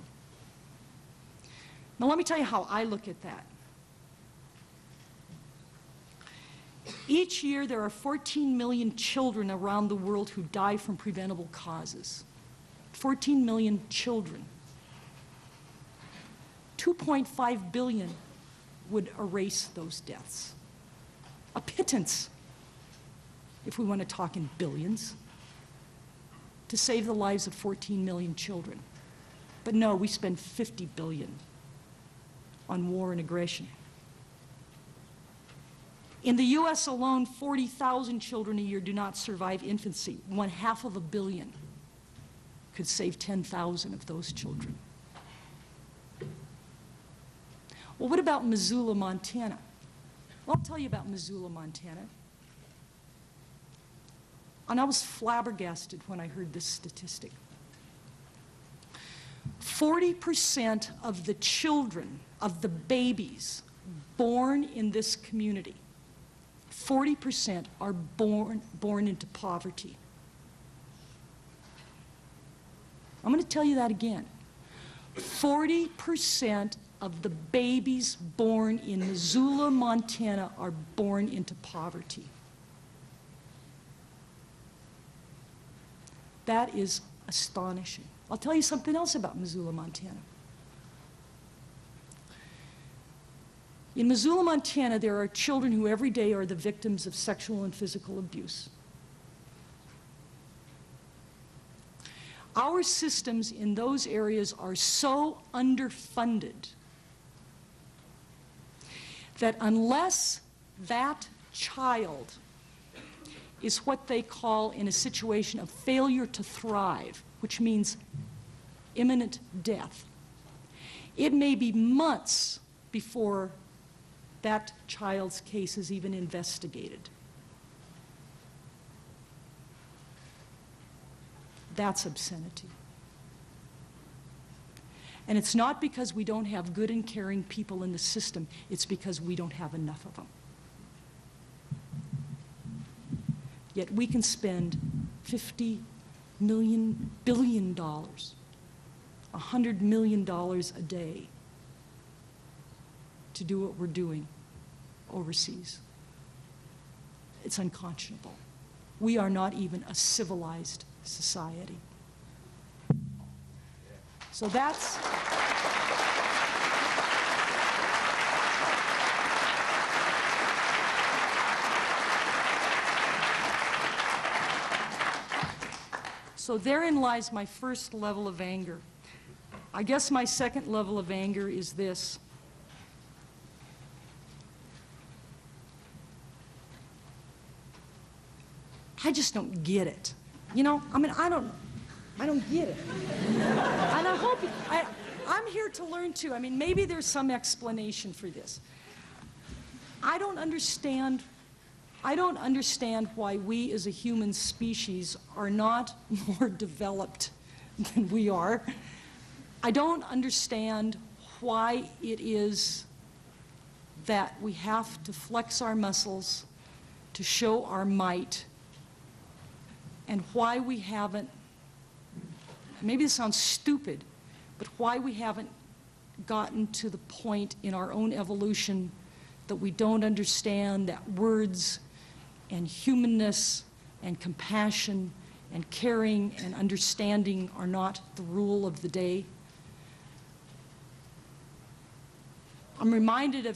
[SPEAKER 8] Now let me tell you how I look at that. Each year there are 14 million children around the world who die from preventable causes. 14 million children. 2.5 billion would erase those deaths. A pittance, if we want to talk in billions, to save the lives of 14 million children. But no, we spend 50 billion on war and aggression. In the US alone, 40,000 children a year do not survive infancy. 1/2 billion could save 10,000 of those children. Well, what about Missoula, Montana? Well, I'll tell you about Missoula, Montana. And I was flabbergasted when I heard this statistic. 40% of the children, of the babies born in this community, 40% are born into poverty. I'm going to tell you that again. 40% of the babies born in Missoula, Montana are born into poverty. That is astonishing. I'll tell you something else about Missoula, Montana. In Missoula, Montana, there are children who every day are the victims of sexual and physical abuse. Our systems in those areas are so underfunded that unless that child is what they call in a situation of failure to thrive, which means imminent death, it may be months before that child's case is even investigated. That's obscenity. And it's not because we don't have good and caring people in the system, it's because we don't have enough of them. Yet we can spend $50 billion, $100 million a day to do what we're doing overseas. It's unconscionable. We are not even a civilized society. So that's... So therein lies my first level of anger. I guess my second level of anger is this. I just don't get it. You know, I mean, I don't get it. And I hope, I'm here to learn too. I mean, maybe there's some explanation for this. I don't understand why we as a human species are not more developed than we are. I don't understand why it is that we have to flex our muscles to show our might, and why we haven't, maybe this sounds stupid, but why we haven't gotten to the point in our own evolution that we don't understand that words and humanness and compassion and caring and understanding are not the rule of the day. I'm reminded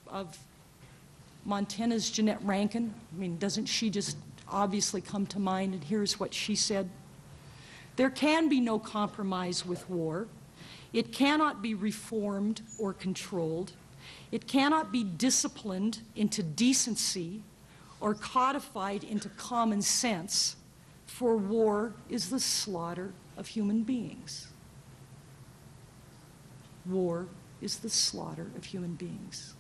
[SPEAKER 8] of Montana's Jeanette Rankin. I mean, doesn't she just obviously come to mind? And here's what she said. There can be no compromise with war. It cannot be reformed or controlled. It cannot be disciplined into decency or codified into common sense, for war is the slaughter of human beings. War is the slaughter of human beings.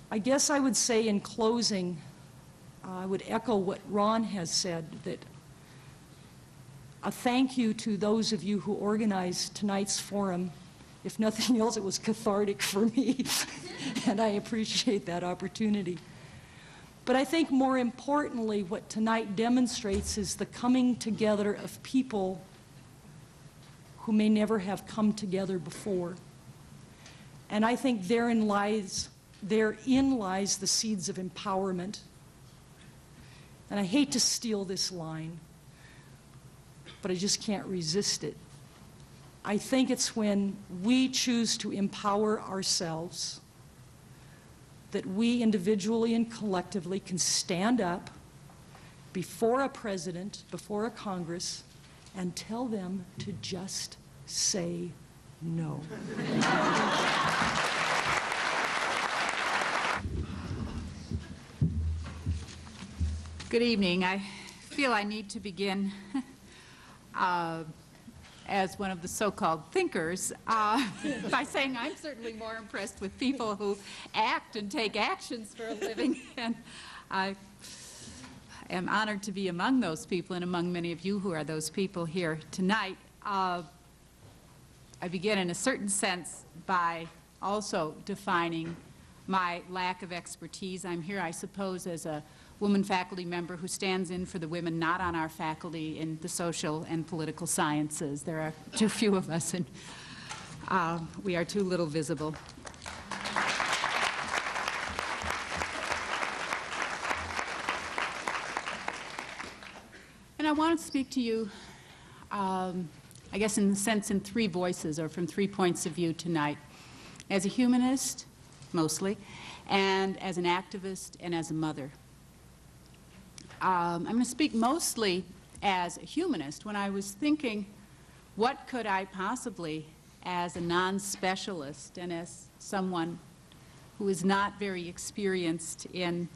[SPEAKER 8] I guess I would say in closing, I would echo what Ron has said, that a thank you to those of you who organized tonight's forum. If nothing else, it was cathartic for me, and I appreciate that opportunity. But I think more importantly, what tonight demonstrates is the coming together of people who may never have come together before. And I think therein lies the seeds of empowerment. And I hate to steal this line, but I just can't resist it. I think it's when we choose to empower ourselves that we individually and collectively can stand up before a president, before a Congress, and tell them to just say no.
[SPEAKER 9] Good evening. I feel I need to begin as one of the so-called thinkers by saying I'm certainly more impressed with people who act and take actions for a living, and I am honored to be among those people and among many of you who are those people here tonight. I begin in a certain sense by also defining my lack of expertise. I'm here, I suppose, as a woman faculty member who stands in for the women not on our faculty in the social and political sciences. There are too few of us, and we are too little visible. And I want to speak to you, I guess in a sense, in three voices or from 3 points of view tonight. As a humanist, mostly, and as an activist and as a mother. I'm going to speak mostly as a humanist. When I was thinking what could I possibly, as a non-specialist and as someone who is not very experienced in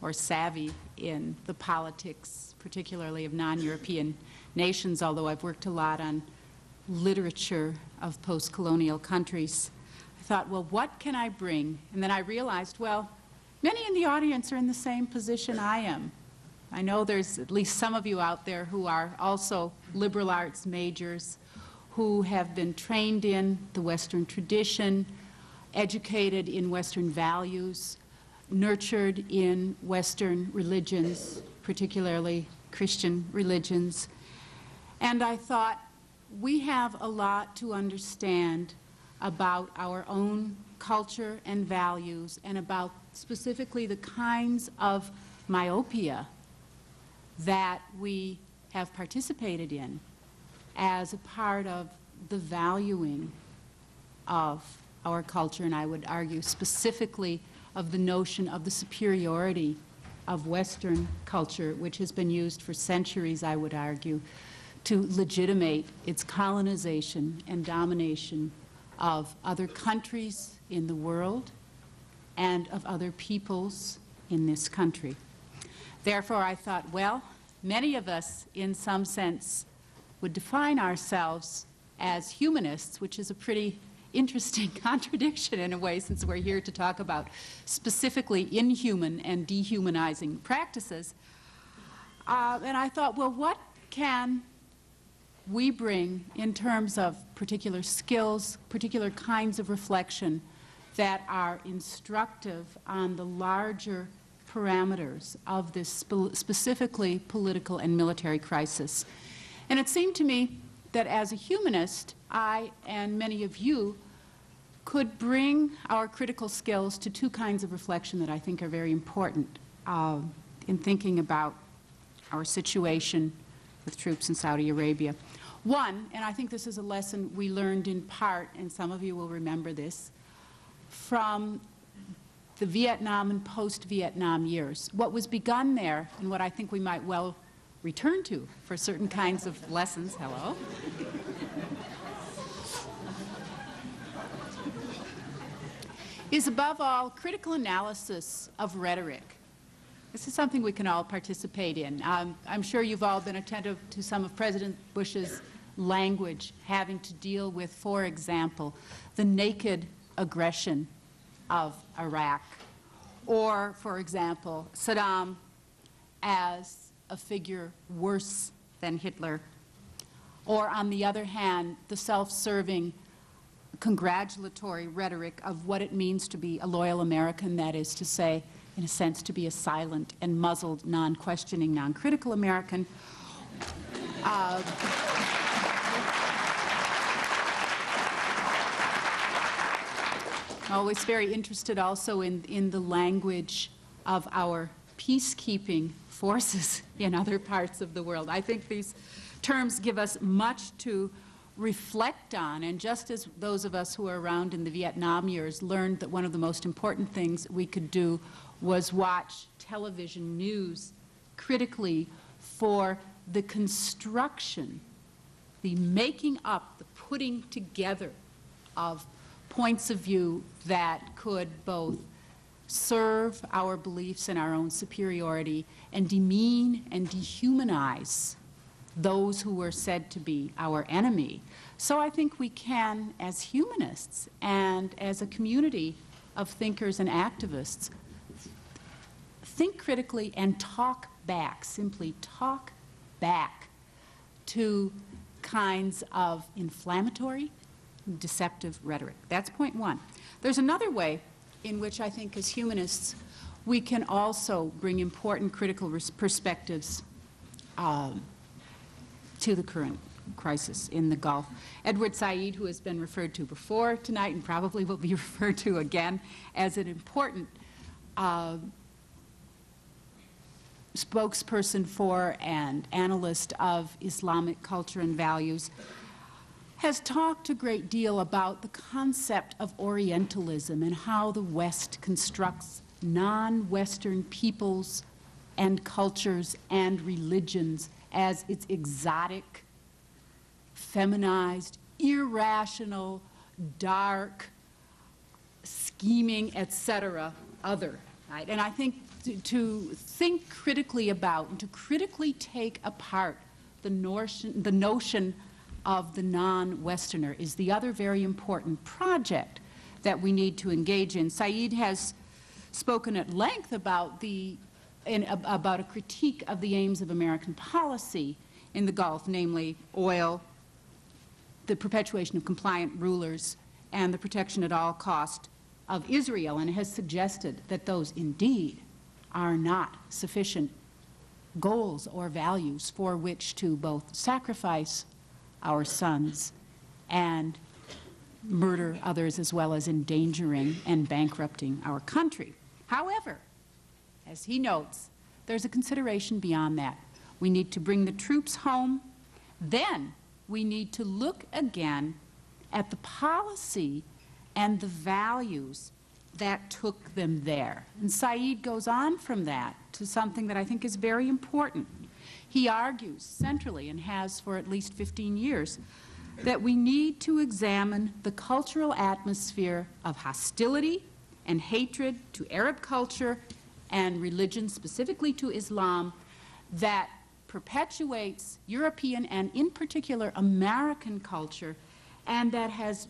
[SPEAKER 9] or savvy in the politics, particularly of non-European nations, although I've worked a lot on literature of post-colonial countries, I thought, well, what can I bring? And then I realized, well, many in the audience are in the same position I am. I know there's at least some of you out there who are also liberal arts majors, who have been trained in the Western tradition, educated in Western values, nurtured in Western religions, particularly Christian religions. And I thought, we have a lot to understand about our own culture and values, and about specifically the kinds of myopia that we have participated in as a part of the valuing of our culture, and I would argue specifically of the notion of the superiority of Western culture, which has been used for centuries, I would argue, to legitimate its colonization and domination of other countries in the world and of other peoples in this country. Therefore, I thought, well, many of us, in some sense, would define ourselves as humanists, which is a pretty interesting contradiction in a way, since we're here to talk about specifically inhuman and dehumanizing practices. And I thought, well, what can we bring in terms of particular skills, particular kinds of reflection that are instructive on the larger parameters of this specifically political and military crisis? And it seemed to me that as a humanist, I and many of you could bring our critical skills to two kinds of reflection that I think are very important in thinking about our situation with troops in Saudi Arabia. One, and I think this is a lesson we learned in part, and some of you will remember this, from the Vietnam and post-Vietnam years. What was begun there, and what I think we might well return to for certain kinds of lessons, hello, is above all critical analysis of rhetoric. This is something we can all participate in. I'm sure you've all been attentive to some of President Bush's language having to deal with, for example, the naked aggression of Iraq, or, for example, Saddam as a figure worse than Hitler, or, on the other hand, the self-serving congratulatory rhetoric of what it means to be a loyal American, that is to say, in a sense, to be a silent and muzzled, non-questioning, non-critical American. Always very interested also in the language of our peacekeeping forces in other parts of the world. I think these terms give us much to reflect on, and just as those of us who were around in the Vietnam years learned that one of the most important things we could do was watch television news critically for the construction, the making up, the putting together of points of view that could both serve our beliefs and our own superiority and demean and dehumanize those who were said to be our enemy. So I think we can, as humanists and as a community of thinkers and activists, think critically and talk back, simply talk back to kinds of inflammatory, deceptive rhetoric. That's point one. There's another way in which I think as humanists we can also bring important critical perspectives to the current crisis in the Gulf. Edward Said, who has been referred to before tonight and probably will be referred to again as an important spokesperson for and analyst of Islamic culture and values, has talked a great deal about the concept of Orientalism and how the West constructs non-Western peoples and cultures and religions as its exotic feminized, irrational, dark, scheming, etc., other. Right? And I think to think critically about and to critically take apart the notion of the non-Westerner is the other very important project that we need to engage in. Saeed has spoken at length about about a critique of the aims of American policy in the Gulf, namely oil, the perpetuation of compliant rulers, and the protection at all cost of Israel, and has suggested that those indeed are not sufficient goals or values for which to both sacrifice our sons and murder others, as well as endangering and bankrupting our country. However, as he notes, there's a consideration beyond that. We need to bring the troops home. Then we need to look again at the policy and the values that took them there. And Saeed goes on from that to something that I think is very important. He argues centrally, and has for at least 15 years, that we need to examine the cultural atmosphere of hostility and hatred to Arab culture and religion, specifically to Islam, that perpetuates European and in particular American culture, and that has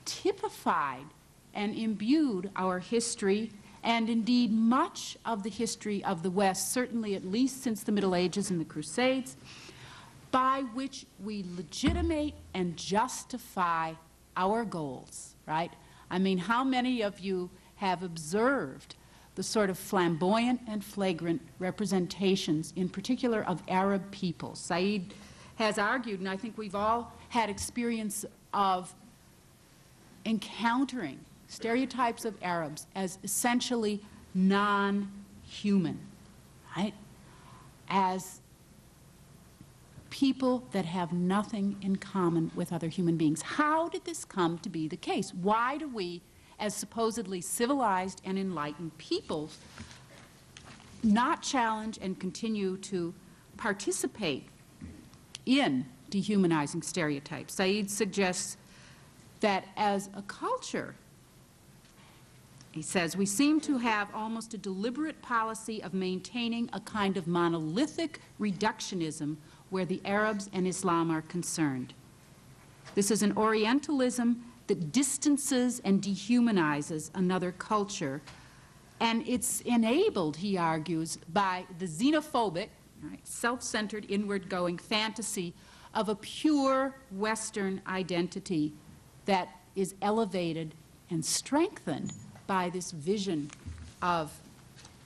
[SPEAKER 9] typified and imbued our history, and indeed much of the history of the West, certainly at least since the Middle Ages and the Crusades, by which we legitimate and justify our goals, right? I mean, how many of you have observed the sort of flamboyant and flagrant representations, in particular of Arab peoples? Saeed has argued, and I think we've all had experience of encountering stereotypes of Arabs as essentially non-human, right? As people that have nothing in common with other human beings. How did this come to be the case? Why do we, as supposedly civilized and enlightened peoples, not challenge and continue to participate in dehumanizing stereotypes? Saeed suggests that as a culture, he says, we seem to have almost a deliberate policy of maintaining a kind of monolithic reductionism where the Arabs and Islam are concerned. This is an Orientalism that distances and dehumanizes another culture, and it's enabled, he argues, by the xenophobic, right, self-centered, inward-going fantasy of a pure Western identity that is elevated and strengthened by this vision of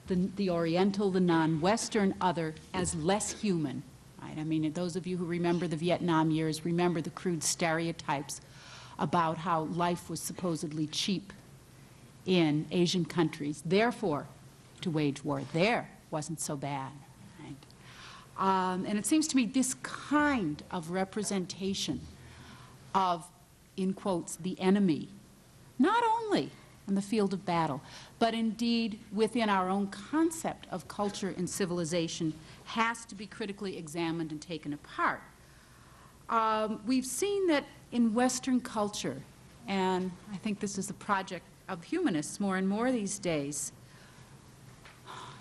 [SPEAKER 9] the Oriental, the non-Western other as less human. Right? I mean, those of you who remember the Vietnam years remember the crude stereotypes about how life was supposedly cheap in Asian countries. Therefore, to wage war there wasn't so bad. Right? And it seems to me this kind of representation of, in quotes, the enemy, not only on the field of battle, but indeed within our own concept of culture and civilization, has to be critically examined and taken apart. We've seen that in Western culture, and I think this is the project of humanists more and more these days,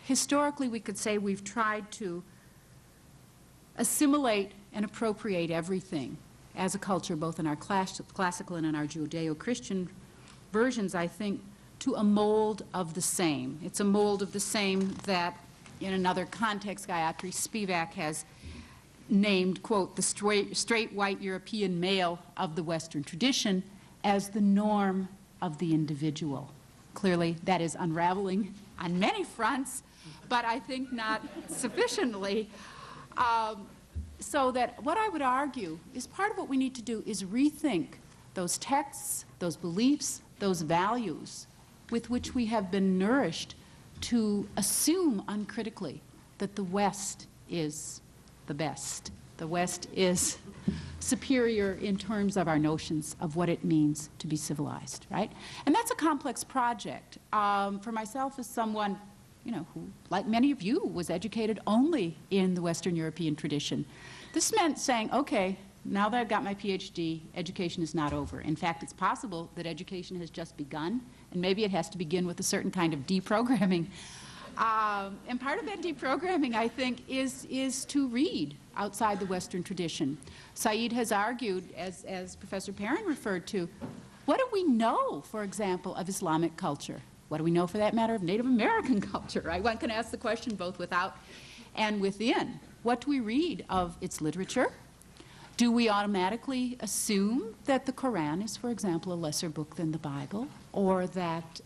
[SPEAKER 9] historically we could say we've tried to assimilate and appropriate everything as a culture, both in our classical and in our Judeo-Christian versions, I think, to a mold of the same. It's a mold of the same that, in another context, Gayatri Spivak has named, quote, the straight white European male of the Western tradition as the norm of the individual. Clearly, that is unraveling on many fronts, but I think not sufficiently. So that what I would argue is part of what we need to do is rethink those texts, those beliefs, those values with which we have been nourished to assume uncritically that the West is the best. The West is superior in terms of our notions of what it means to be civilized, right? And that's a complex project. For myself, as someone, you know, who, like many of you, was educated only in the Western European tradition, this meant saying, okay, now that I've got my PhD, education is not over. In fact, it's possible that education has just begun, and maybe it has to begin with a certain kind of deprogramming. And part of that deprogramming, I think, is to read outside the Western tradition. Said has argued, as Professor Perrin referred to, what do we know, for example, of Islamic culture? What do we know, for that matter, of Native American culture, right? One can ask the question both without and within. What do we read of its literature? Do we automatically assume that the Quran is, for example, a lesser book than the Bible, or that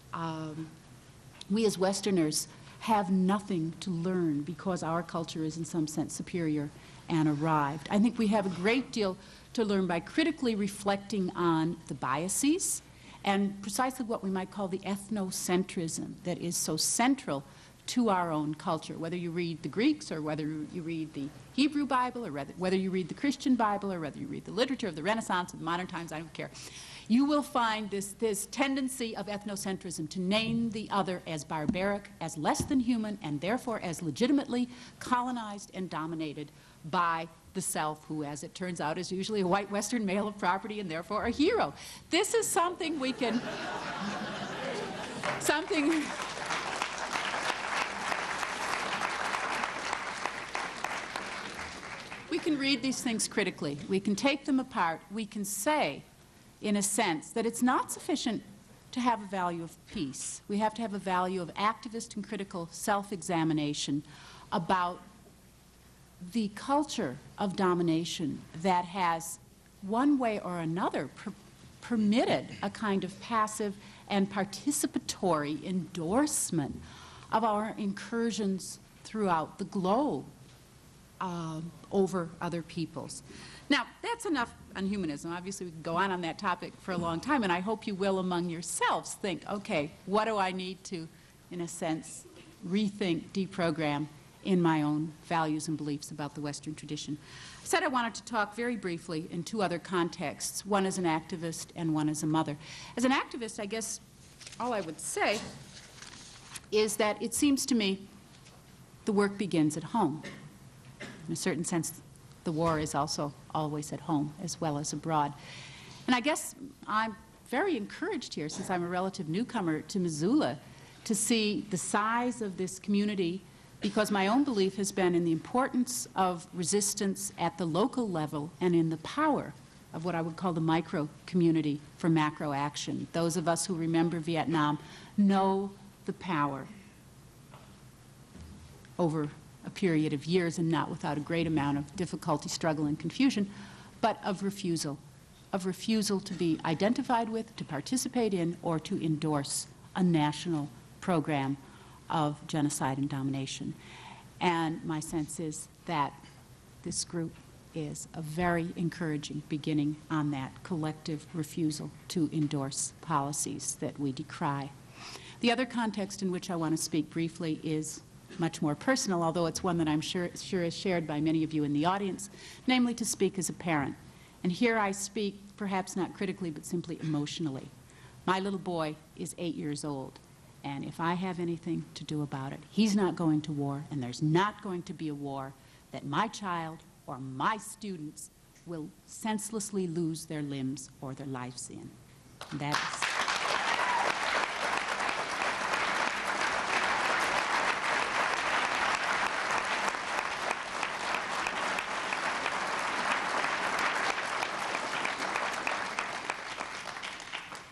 [SPEAKER 9] we as Westerners have nothing to learn because our culture is in some sense superior and arrived? I think we have a great deal to learn by critically reflecting on the biases and precisely what we might call the ethnocentrism that is so central to our own culture. Whether you read the Greeks, or whether you read the Hebrew Bible, or whether you read the Christian Bible, or whether you read the literature of the Renaissance or the modern times, I don't care. You will find this tendency of ethnocentrism to name the other as barbaric, as less than human, and therefore as legitimately colonized and dominated by the self, who, as it turns out, is usually a white Western male of property and therefore a hero. This is something we can, we can read these things critically. We can take them apart. We can say, in a sense, that it's not sufficient to have a value of peace. We have to have a value of activist and critical self-examination about the culture of domination that has, one way or another, permitted a kind of passive and participatory endorsement of our incursions throughout the globe over other peoples. Now, that's enough on humanism. Obviously, we could go on that topic for a long time, and I hope you will among yourselves think, okay, what do I need to, in a sense, rethink, deprogram in my own values and beliefs about the Western tradition. I said I wanted to talk very briefly in two other contexts, one as an activist and one as a mother. As an activist, I guess all I would say is that it seems to me the work begins at home. In a certain sense, the war is also always at home as well as abroad. And I guess I'm very encouraged here, since I'm a relative newcomer to Missoula, to see the size of this community, because my own belief has been in the importance of resistance at the local level and in the power of what I would call the micro community for macro action. Those of us who remember Vietnam know the power over a period of years, and not without a great amount of difficulty, struggle, and confusion, but of refusal to be identified with, to participate in, or to endorse a national program of genocide and domination. And my sense is that this group is a very encouraging beginning on that collective refusal to endorse policies that we decry. The other context in which I want to speak briefly is much more personal, although it's one that I'm sure is shared by many of you in the audience, namely to speak as a parent. And here I speak, perhaps not critically, but simply emotionally. My little boy is 8 years old. And if I have anything to do about it, he's not going to war, and there's not going to be a war that my child or my students will senselessly lose their limbs or their lives in. And that is.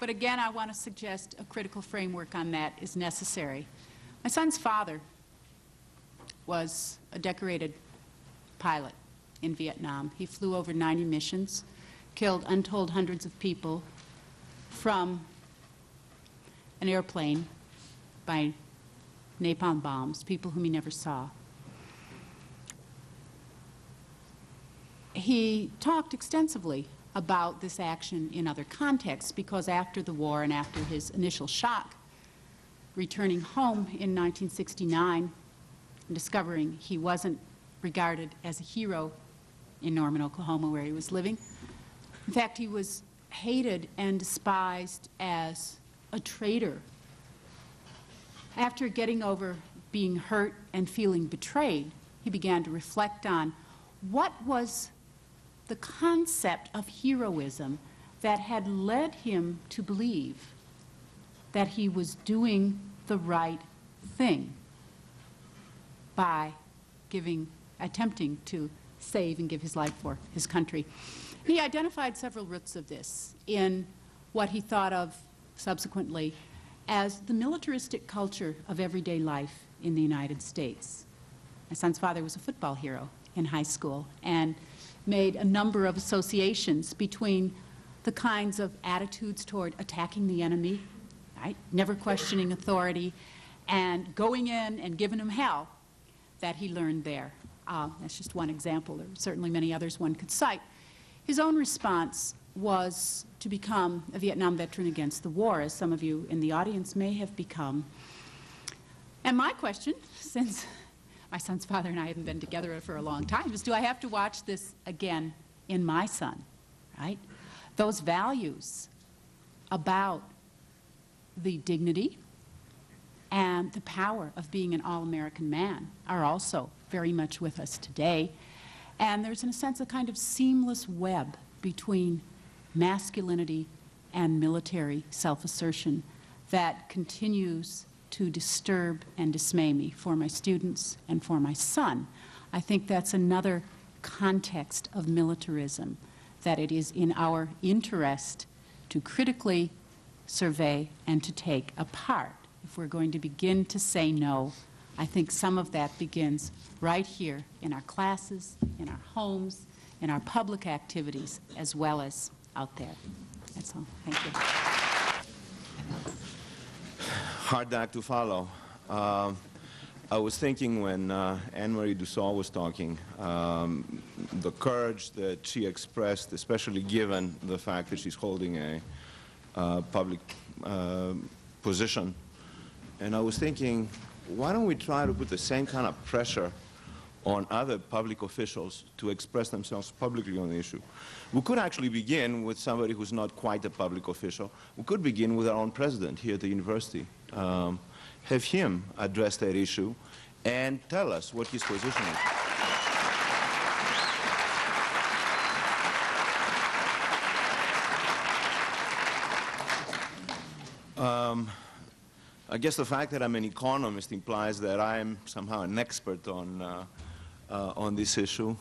[SPEAKER 9] But again, I want to suggest a critical framework on that is necessary. My son's father was a decorated pilot in Vietnam. He flew over 90 missions, killed untold hundreds of people from an airplane by napalm bombs, people whom he never saw. He talked extensively about this action in other contexts, because after the war and after his initial shock, returning home in 1969 and discovering he wasn't regarded as a hero in Norman, Oklahoma, where he was living. In fact, he was hated and despised as a traitor. After getting over being hurt and feeling betrayed, he began to reflect on what was the concept of heroism that had led him to believe that he was doing the right thing by attempting to save and give his life for his country. He identified several roots of this in what he thought of subsequently as the militaristic culture of everyday life in the United States. My son's father was a football hero in high school and made a number of associations between the kinds of attitudes toward attacking the enemy, right, never questioning authority, and going in and giving them hell that he learned there. That's just one example. There are certainly many others one could cite. His own response was to become a Vietnam veteran against the war, as some of you in the audience may have become. And my question, since my son's father and I haven't been together for a long time, is do I have to watch this again in my son, right? Those values about the dignity and the power of being an all-American man are also very much with us today. And there's, in a sense, a kind of seamless web between masculinity and military self-assertion that continues to disturb and dismay me for my students and for my son. I think that's another context of militarism, that it is in our interest to critically survey and to take apart. If we're going to begin to say no, I think some of that begins right here in our classes, in our homes, in our public activities, as well as out there. That's all. Thank you.
[SPEAKER 10] Hard act to follow. I was thinking when Anne-Marie Dussault was talking, the courage that she expressed, especially given the fact that she's holding a public position. And I was thinking, why don't we try to put the same kind of pressure on other public officials to express themselves publicly on the issue? We could actually begin with somebody who's not quite a public official. We could begin with our own president here at the university. Have him address that issue and tell us what his position is. I guess the fact that I'm an economist implies that I'm somehow an expert on this issue.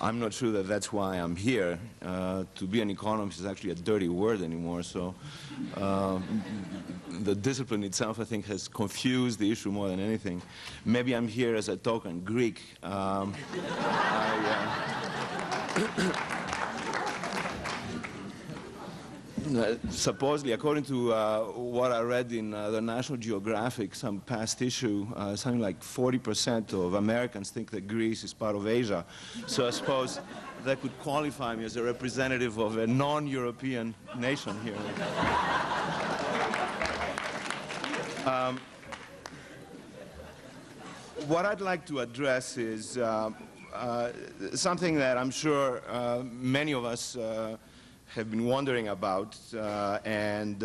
[SPEAKER 10] I'm not sure that that's why I'm here. To be an economist is actually a dirty word anymore, so the discipline itself, I think, has confused the issue more than anything. Maybe I'm here as a token Greek. Supposedly, according to what I read in the National Geographic, some past issue, something like 40% of Americans think that Greece is part of Asia. So I suppose that could qualify me as a representative of a non-European nation here. What I'd like to address is something that I'm sure many of us have been wondering about, and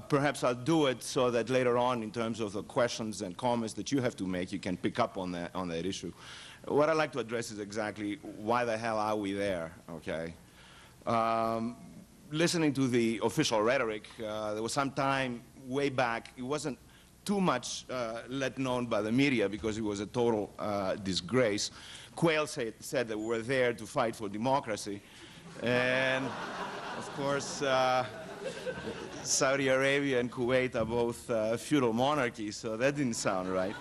[SPEAKER 10] perhaps I'll do it so that later on, in terms of the questions and comments that you have to make, you can pick up on that issue. What I'd like to address is exactly why the hell are we there, okay? Listening to the official rhetoric, there was some time way back, it wasn't too much let known by the media because it was a total disgrace. Quayle said that we're there to fight for democracy. And, of course, Saudi Arabia and Kuwait are both feudal monarchies, so that didn't sound right.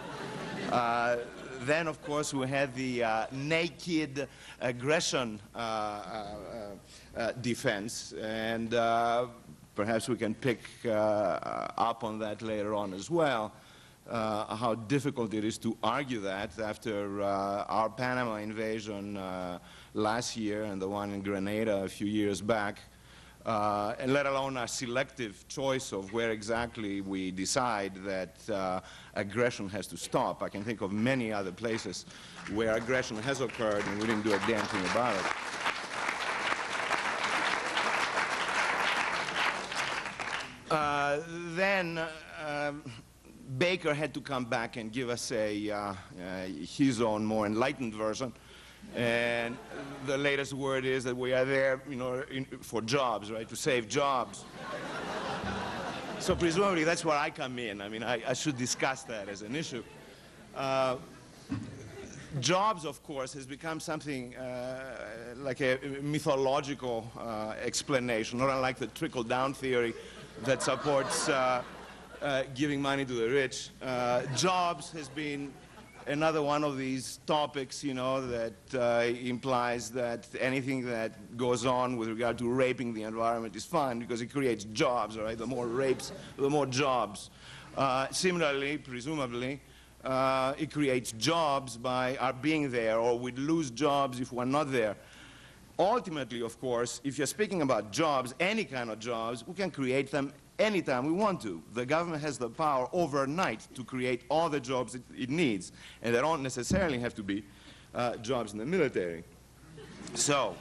[SPEAKER 10] Then, of course, we had the naked aggression defense, and perhaps we can pick up on that later on as well, how difficult it is to argue that after our Panama invasion last year and the one in Grenada a few years back, and let alone a selective choice of where exactly we decide that aggression has to stop. I can think of many other places where aggression has occurred and we didn't do a damn thing about it. Then Baker had to come back and give us his own more enlightened version. And the latest word is that we are there, you know, for jobs, right, to save jobs. So presumably that's where I come in. I mean, I should discuss that as an issue. Jobs, of course, has become something like a mythological explanation, not unlike the trickle-down theory that supports giving money to the rich. Jobs has been another one of these topics, you know, that implies that anything that goes on with regard to raping the environment is fine because it creates jobs, right? The more rapes, the more jobs. Similarly, presumably, it creates jobs by our being there, or we'd lose jobs if we're not there. Ultimately, of course, if you're speaking about jobs, any kind of jobs, we can create them anytime we want to. The government has the power overnight to create all the jobs it needs, and they don't necessarily have to be jobs in the military. So,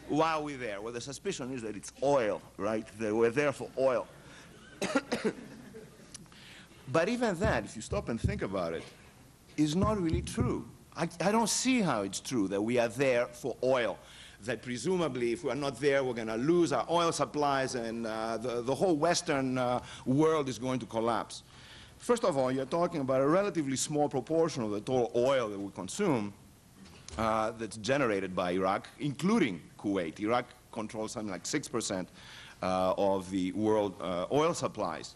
[SPEAKER 10] why are we there? Well, the suspicion is that it's oil, right? That we're there for oil. But even that, if you stop and think about it, is not really true. I don't see how it's true that we are there for oil, that presumably if we're not there, we're going to lose our oil supplies and the whole Western world is going to collapse. First of all, you're talking about a relatively small proportion of the total oil that we consume that's generated by Iraq, including Kuwait. Iraq controls something like 6% of the world oil supplies.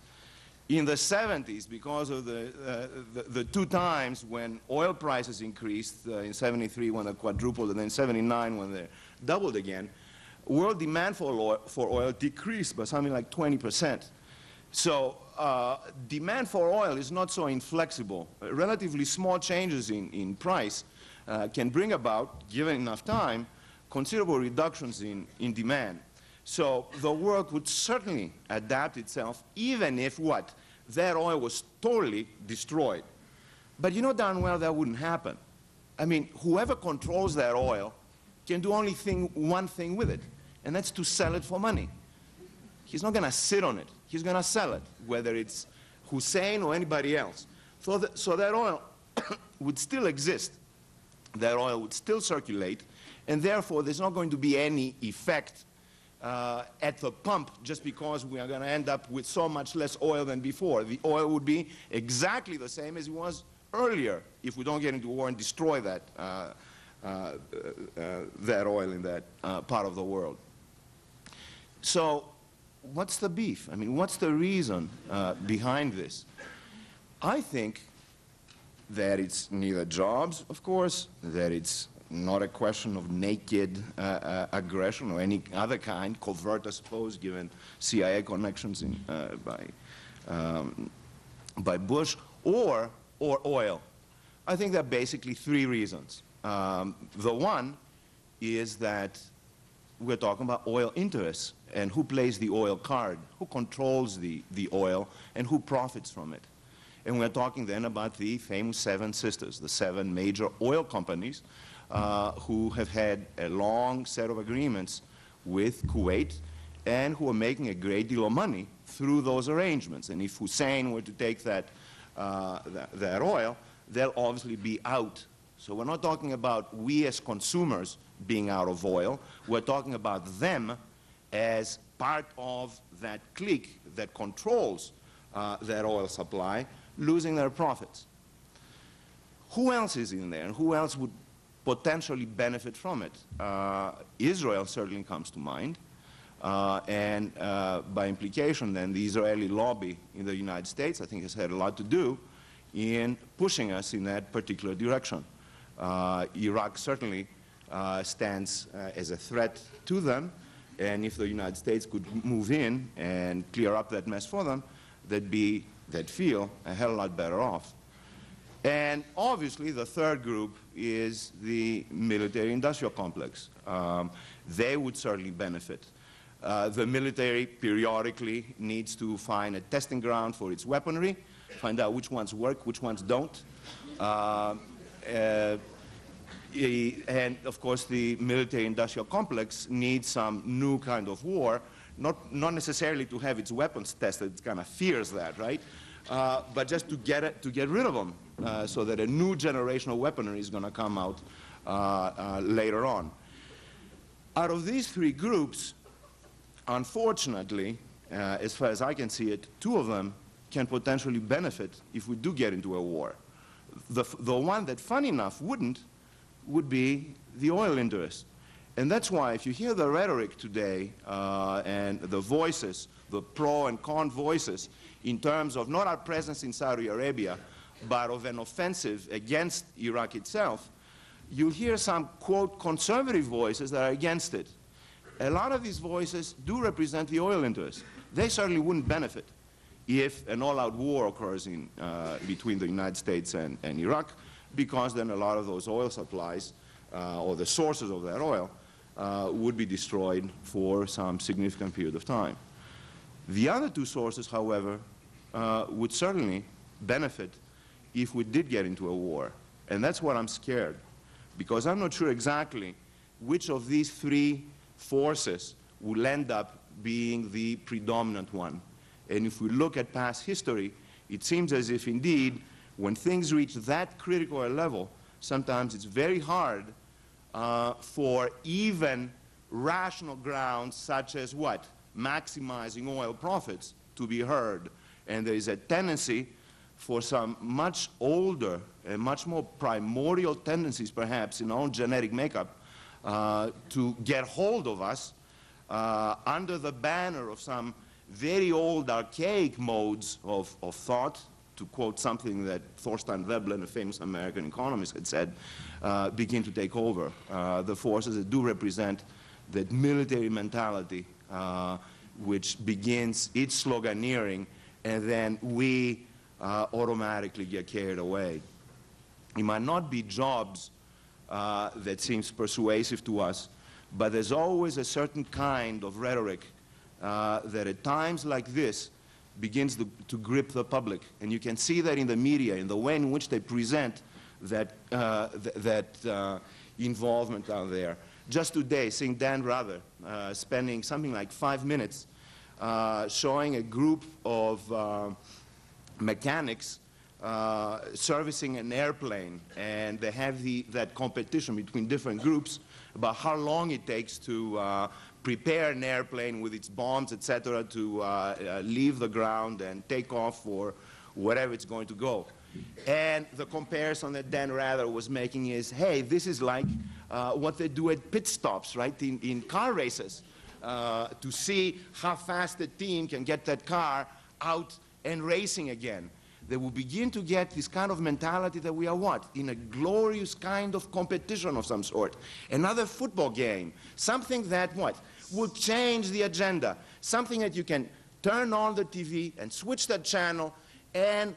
[SPEAKER 10] In the 70s, because of the two times when oil prices increased, in 73 when they quadrupled, and then in 79 when they doubled again, world demand for oil decreased by something like 20%. So demand for oil is not so inflexible. Relatively small changes in price can bring about, given enough time, considerable reductions in demand. So the world could certainly adapt itself, even if what? That oil was totally destroyed. But you know darn well that wouldn't happen. I mean, whoever controls that oil can do only one thing with it, and that's to sell it for money. He's not going to sit on it. He's going to sell it, whether it's Hussein or anybody else. So that oil would still exist. That oil would still circulate, and therefore there's not going to be any effect at the pump just because we are going to end up with so much less oil than before. The oil would be exactly the same as it was earlier if we don't get into war and destroy that, that oil in that part of the world. So what's the beef? I mean, what's the reason behind this? I think that it's neither jobs, of course, that it's not a question of naked aggression or any other kind, covert, I suppose, given CIA connections by Bush, or oil. I think there are basically three reasons. The one is that we're talking about oil interests and who plays the oil card, who controls the oil, and who profits from it. And we're talking then about the famous Seven Sisters, the 7 major oil companies who have had a long set of agreements with Kuwait and who are making a great deal of money through those arrangements. And if Hussein were to take that oil, they'll obviously be out. So we're not talking about we as consumers being out of oil. We're talking about them as part of that clique that controls that oil supply, losing their profits. Who else is in there, and who else would potentially benefit from it? Israel certainly comes to mind, and by implication then the Israeli lobby in the United States I think has had a lot to do in pushing us in that particular direction. Iraq certainly stands as a threat to them, and if the United States could move in and clear up that mess for them, they'd feel a hell of a lot better off. And obviously the third group is the military-industrial complex. They would certainly benefit. The military periodically needs to find a testing ground for its weaponry, find out which ones work, which ones don't. And of course the military-industrial complex needs some new kind of war, not necessarily to have its weapons tested, it kind of fears that, right? But just to get rid of them, so that a new generation of weaponry is going to come out later on. Out of these three groups, unfortunately, as far as I can see it, two of them can potentially benefit if we do get into a war. The one that, funny enough, wouldn't would be the oil interest. And that's why if you hear the rhetoric today and the voices, the pro and con voices, in terms of not our presence in Saudi Arabia, but of an offensive against Iraq itself, you'll hear some, quote, conservative voices that are against it. A lot of these voices do represent the oil interest. They certainly wouldn't benefit if an all-out war occurs between the United States and Iraq, because then a lot of those oil supplies, or the sources of that oil, would be destroyed for some significant period of time. The other two sources, however, would certainly benefit if we did get into a war. And that's what I'm scared, because I'm not sure exactly which of these three forces will end up being the predominant one. And if we look at past history, it seems as if indeed, when things reach that critical a level, sometimes it's very hard for even rational grounds such as what? Maximizing oil profits to be heard. And there is a tendency for some much older and much more primordial tendencies, perhaps, in our own genetic makeup, to get hold of us under the banner of some very old, archaic modes of thought, to quote something that Thorstein Veblen, a famous American economist, had said, begin to take over. The forces that do represent that military mentality, which begins its sloganeering, and then we automatically get carried away. It might not be jobs that seems persuasive to us, but there's always a certain kind of rhetoric that at times like this begins to grip the public. And you can see that in the media, in the way in which they present that, involvement out there. Just today, seeing Dan Rather spending something like 5 minutes showing a group of mechanics servicing an airplane, and they have that competition between different groups about how long it takes to prepare an airplane with its bombs, etc., to leave the ground and take off for wherever it's going to go. And the comparison that Dan Rather was making is, hey, this is like what they do at pit stops, right, in car races, to see how fast the team can get that car out and racing again. They will begin to get this kind of mentality that we are what? In a glorious kind of competition of some sort. Another football game. Something that what? Will change the agenda. Something that you can turn on the TV and switch the channel, and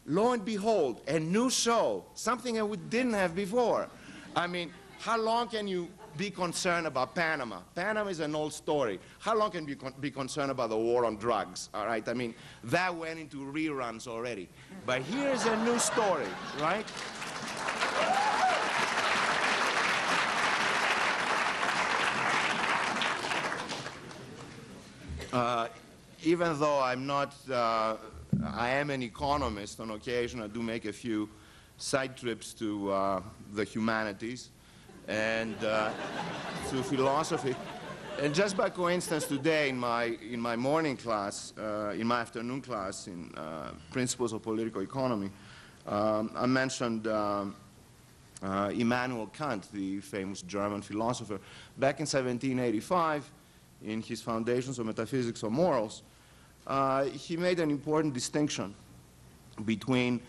[SPEAKER 10] lo and behold, a new show. Something that we didn't have before. I mean, how long can you be concerned about Panama? Panama is an old story. How long can you be concerned about the war on drugs? All right, I mean, that went into reruns already. But here's a new story, right? Even though I'm not, I am an economist on occasion, I do make a few side trips to the humanities and to philosophy. And just by coincidence today in my morning class, in my afternoon class in Principles of Political Economy, I mentioned Immanuel Kant, the famous German philosopher. Back in 1785, in his Foundations of Metaphysics of Morals, he made an important distinction between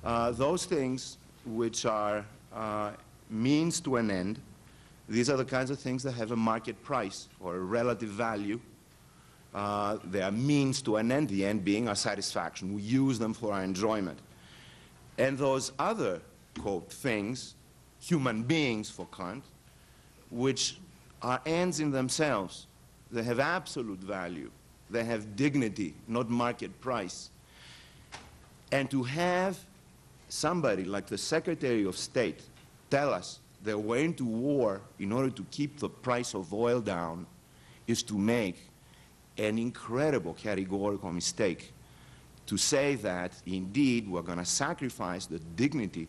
[SPEAKER 10] those things which are means to an end. These are the kinds of things that have a market price or a relative value. They are means to an end, the end being our satisfaction. We use them for our enjoyment. And those other, quote, things, human beings for Kant, which are ends in themselves. They have absolute value. They have dignity, not market price. And to have somebody like the Secretary of State tell us they went into war in order to keep the price of oil down is to make an incredible categorical mistake. To say that, indeed, we're going to sacrifice the dignity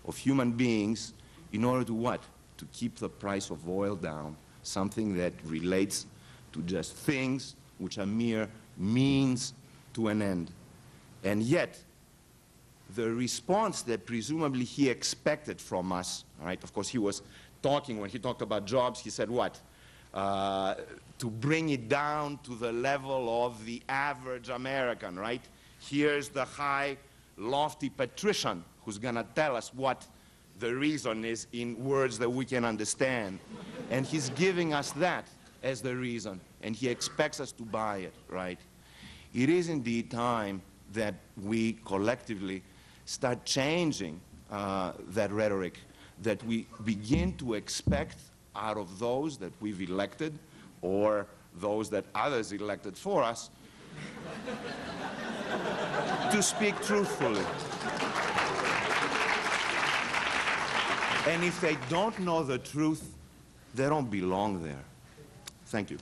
[SPEAKER 10] of human beings in order to what? to keep the price of oil down, something that relates to just things which are mere means to an end. And yet, the response that presumably he expected from us, all right, of course he was talking, when he talked about jobs, he said what? To bring it down to the level of the average American, right? Here's the high, lofty patrician who's going to tell us what the reason is in words that we can understand. And he's giving us that as the reason, and he expects us to buy it, right? It is indeed time that we collectively start changing that rhetoric, that we begin to expect out of those that we've elected or those that others elected for us to speak truthfully. And if they don't know the truth, they don't belong there. Thank you.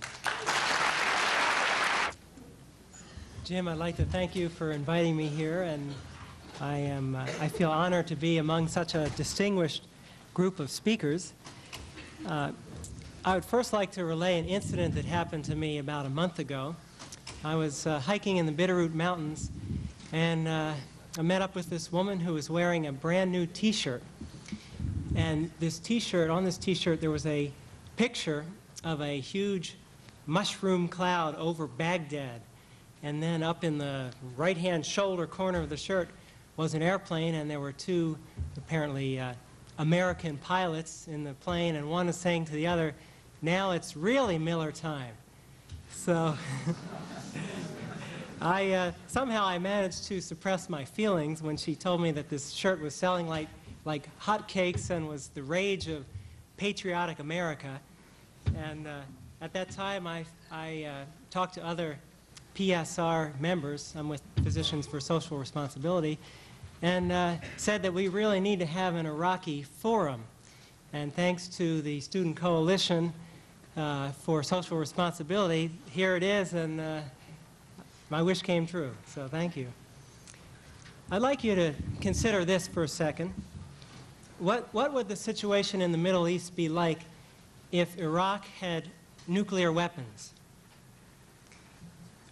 [SPEAKER 11] Jim, I'd like to thank you for inviting me here, and I feel honored to be among such a distinguished group of speakers. I would first like to relay an incident that happened to me about a month ago. I was hiking in the Bitterroot Mountains, and I met up with this woman who was wearing a brand new T-shirt. And this T-shirt, on this T-shirt, there was a picture of a huge mushroom cloud over Baghdad. And then up in the right-hand shoulder corner of the shirt was an airplane, and there were two, apparently, American pilots in the plane, and one is saying to the other, "Now it's really Miller time." So somehow I managed to suppress my feelings when she told me that this shirt was selling like hotcakes and was the rage of patriotic America. And at that time, I talked to other PSR members. I'm with Physicians for Social Responsibility, and said that we really need to have an Iraqi forum. And thanks to the Student Coalition for Social Responsibility, here it is, and my wish came true. So thank you. I'd like you to consider this for a second. What would the situation in the Middle East be like if Iraq had nuclear weapons?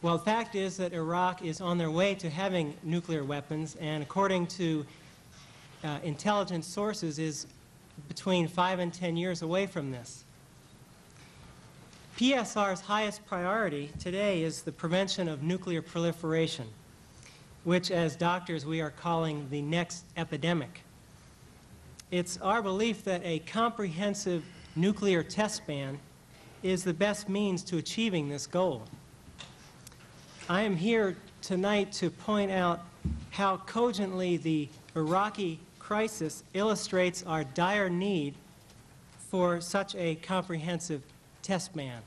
[SPEAKER 11] Well, the fact is that Iraq is on their way to having nuclear weapons, and according to intelligence sources, is between 5 and 10 years away from this. PSR's highest priority today is the prevention of nuclear proliferation, which as doctors we are calling the next epidemic. It's our belief that a comprehensive nuclear test ban is the best means to achieving this goal. I am here tonight to point out how cogently the Iraqi crisis illustrates our dire need for such a comprehensive test ban.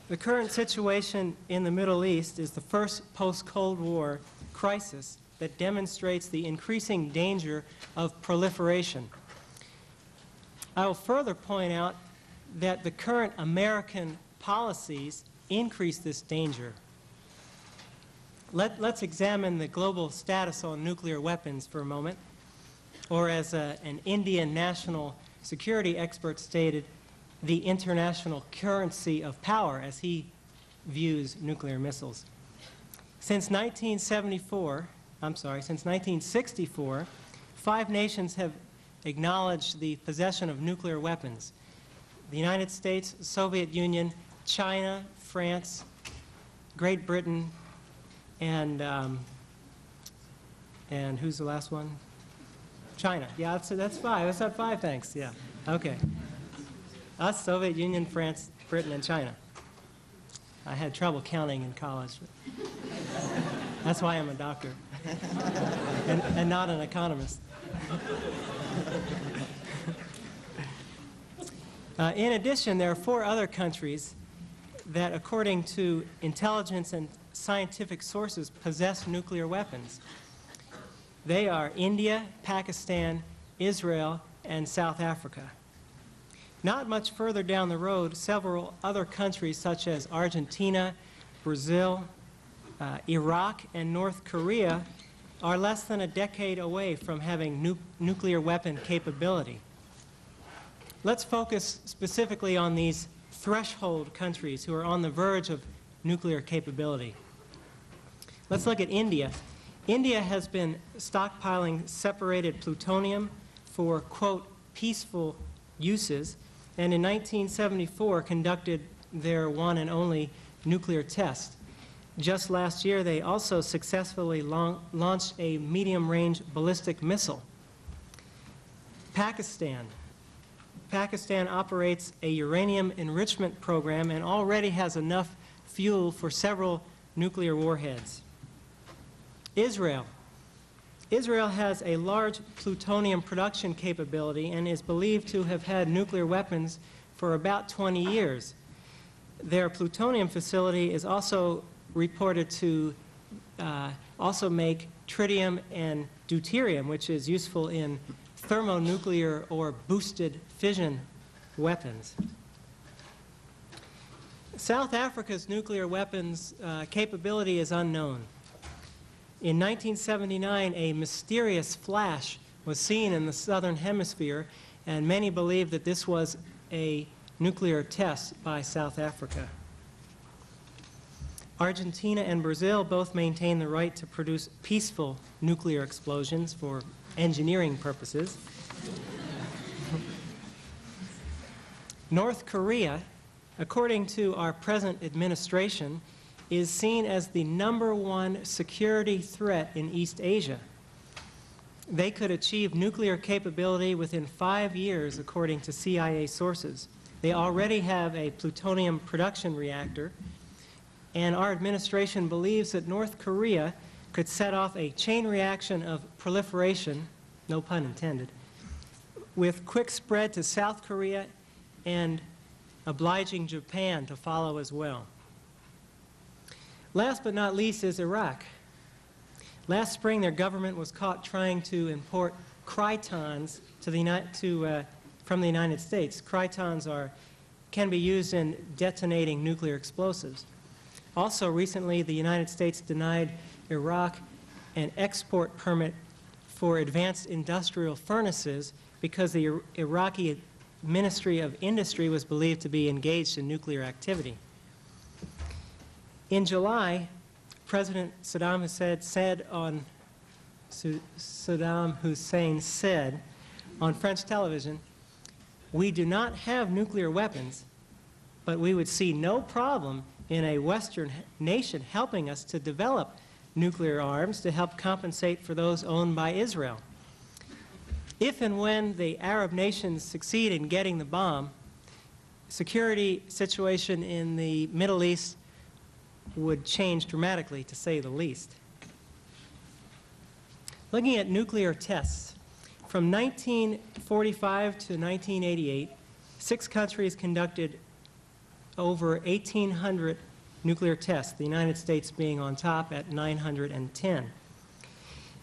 [SPEAKER 11] The current situation in the Middle East is the first post-Cold War crisis that demonstrates the increasing danger of proliferation. I will further point out that the current American policies increase this danger. Let's examine the global status on nuclear weapons for a moment, or as an Indian national security expert stated, the international currency of power as he views nuclear missiles. Since 1964, 5 nations have acknowledged the possession of nuclear weapons: the United States, Soviet Union, China, France, Great Britain, and who's the last one? China. Yeah, that's 5. That's not 5, thanks. Yeah, okay. Us, Soviet Union, France, Britain, and China. I had trouble counting in college. That's why I'm a doctor and not an economist. In addition, there are 4 other countries that, according to intelligence and scientific sources, possess nuclear weapons. They are India, Pakistan, Israel, and South Africa. Not much further down the road, several other countries such as Argentina, Brazil, Iraq, and North Korea are less than a decade away from having nuclear weapon capability. let's focus specifically on these threshold countries who are on the verge of nuclear capability. Let's look at India. India has been stockpiling separated plutonium for, quote, peaceful uses, and in 1974 conducted their one and only nuclear test. Just last year, they also successfully launched a medium-range ballistic missile. Pakistan operates a uranium enrichment program and already has enough fuel for several nuclear warheads. Israel has a large plutonium production capability and is believed to have had nuclear weapons for about 20 years. Their plutonium facility is also reported to also make tritium and deuterium, which is useful in thermonuclear or boosted fission weapons. South Africa's nuclear weapons capability is unknown. In 1979, a mysterious flash was seen in the southern hemisphere, and many believe that this was a nuclear test by South Africa. Argentina and Brazil both maintain the right to produce peaceful nuclear explosions for engineering purposes. North Korea, according to our present administration, is seen as the #1 security threat in East Asia. They could achieve nuclear capability within 5 years, according to CIA sources. They already have a plutonium production reactor, and our administration believes that North Korea could set off a chain reaction of proliferation, no pun intended, with quick spread to South Korea and obliging Japan to follow as well. Last but not least is Iraq. Last spring, their government was caught trying to import crytons from the United States. Crytons can be used in detonating nuclear explosives. Also, recently, the United States denied Iraq an export permit for advanced industrial furnaces because the Iraqi Ministry of Industry was believed to be engaged in nuclear activity. In July, President Saddam Hussein said on French television, "We do not have nuclear weapons, but we would see no problem in a Western nation helping us to develop nuclear arms to help compensate for those owned by Israel. If and when the Arab nations succeed in getting the bomb, security situation in the Middle East would change dramatically, to say the least." Looking at nuclear tests, from 1945 to 1988, 6 countries conducted over 1,800 nuclear tests, the United States being on top at 910.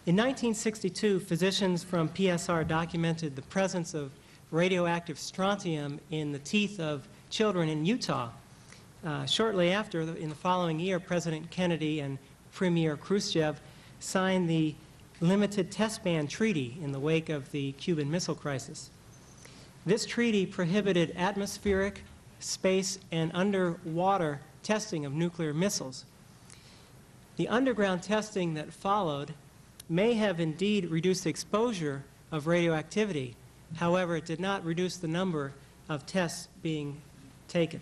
[SPEAKER 11] In 1962, physicians from PSR documented the presence of radioactive strontium in the teeth of children in Utah. Shortly after, in the following year, President Kennedy and Premier Khrushchev signed the Limited Test Ban Treaty in the wake of the Cuban Missile Crisis. This treaty prohibited atmospheric, space, and underwater testing of nuclear missiles. The underground testing that followed may have indeed reduced the exposure of radioactivity. However, it did not reduce the number of tests being taken.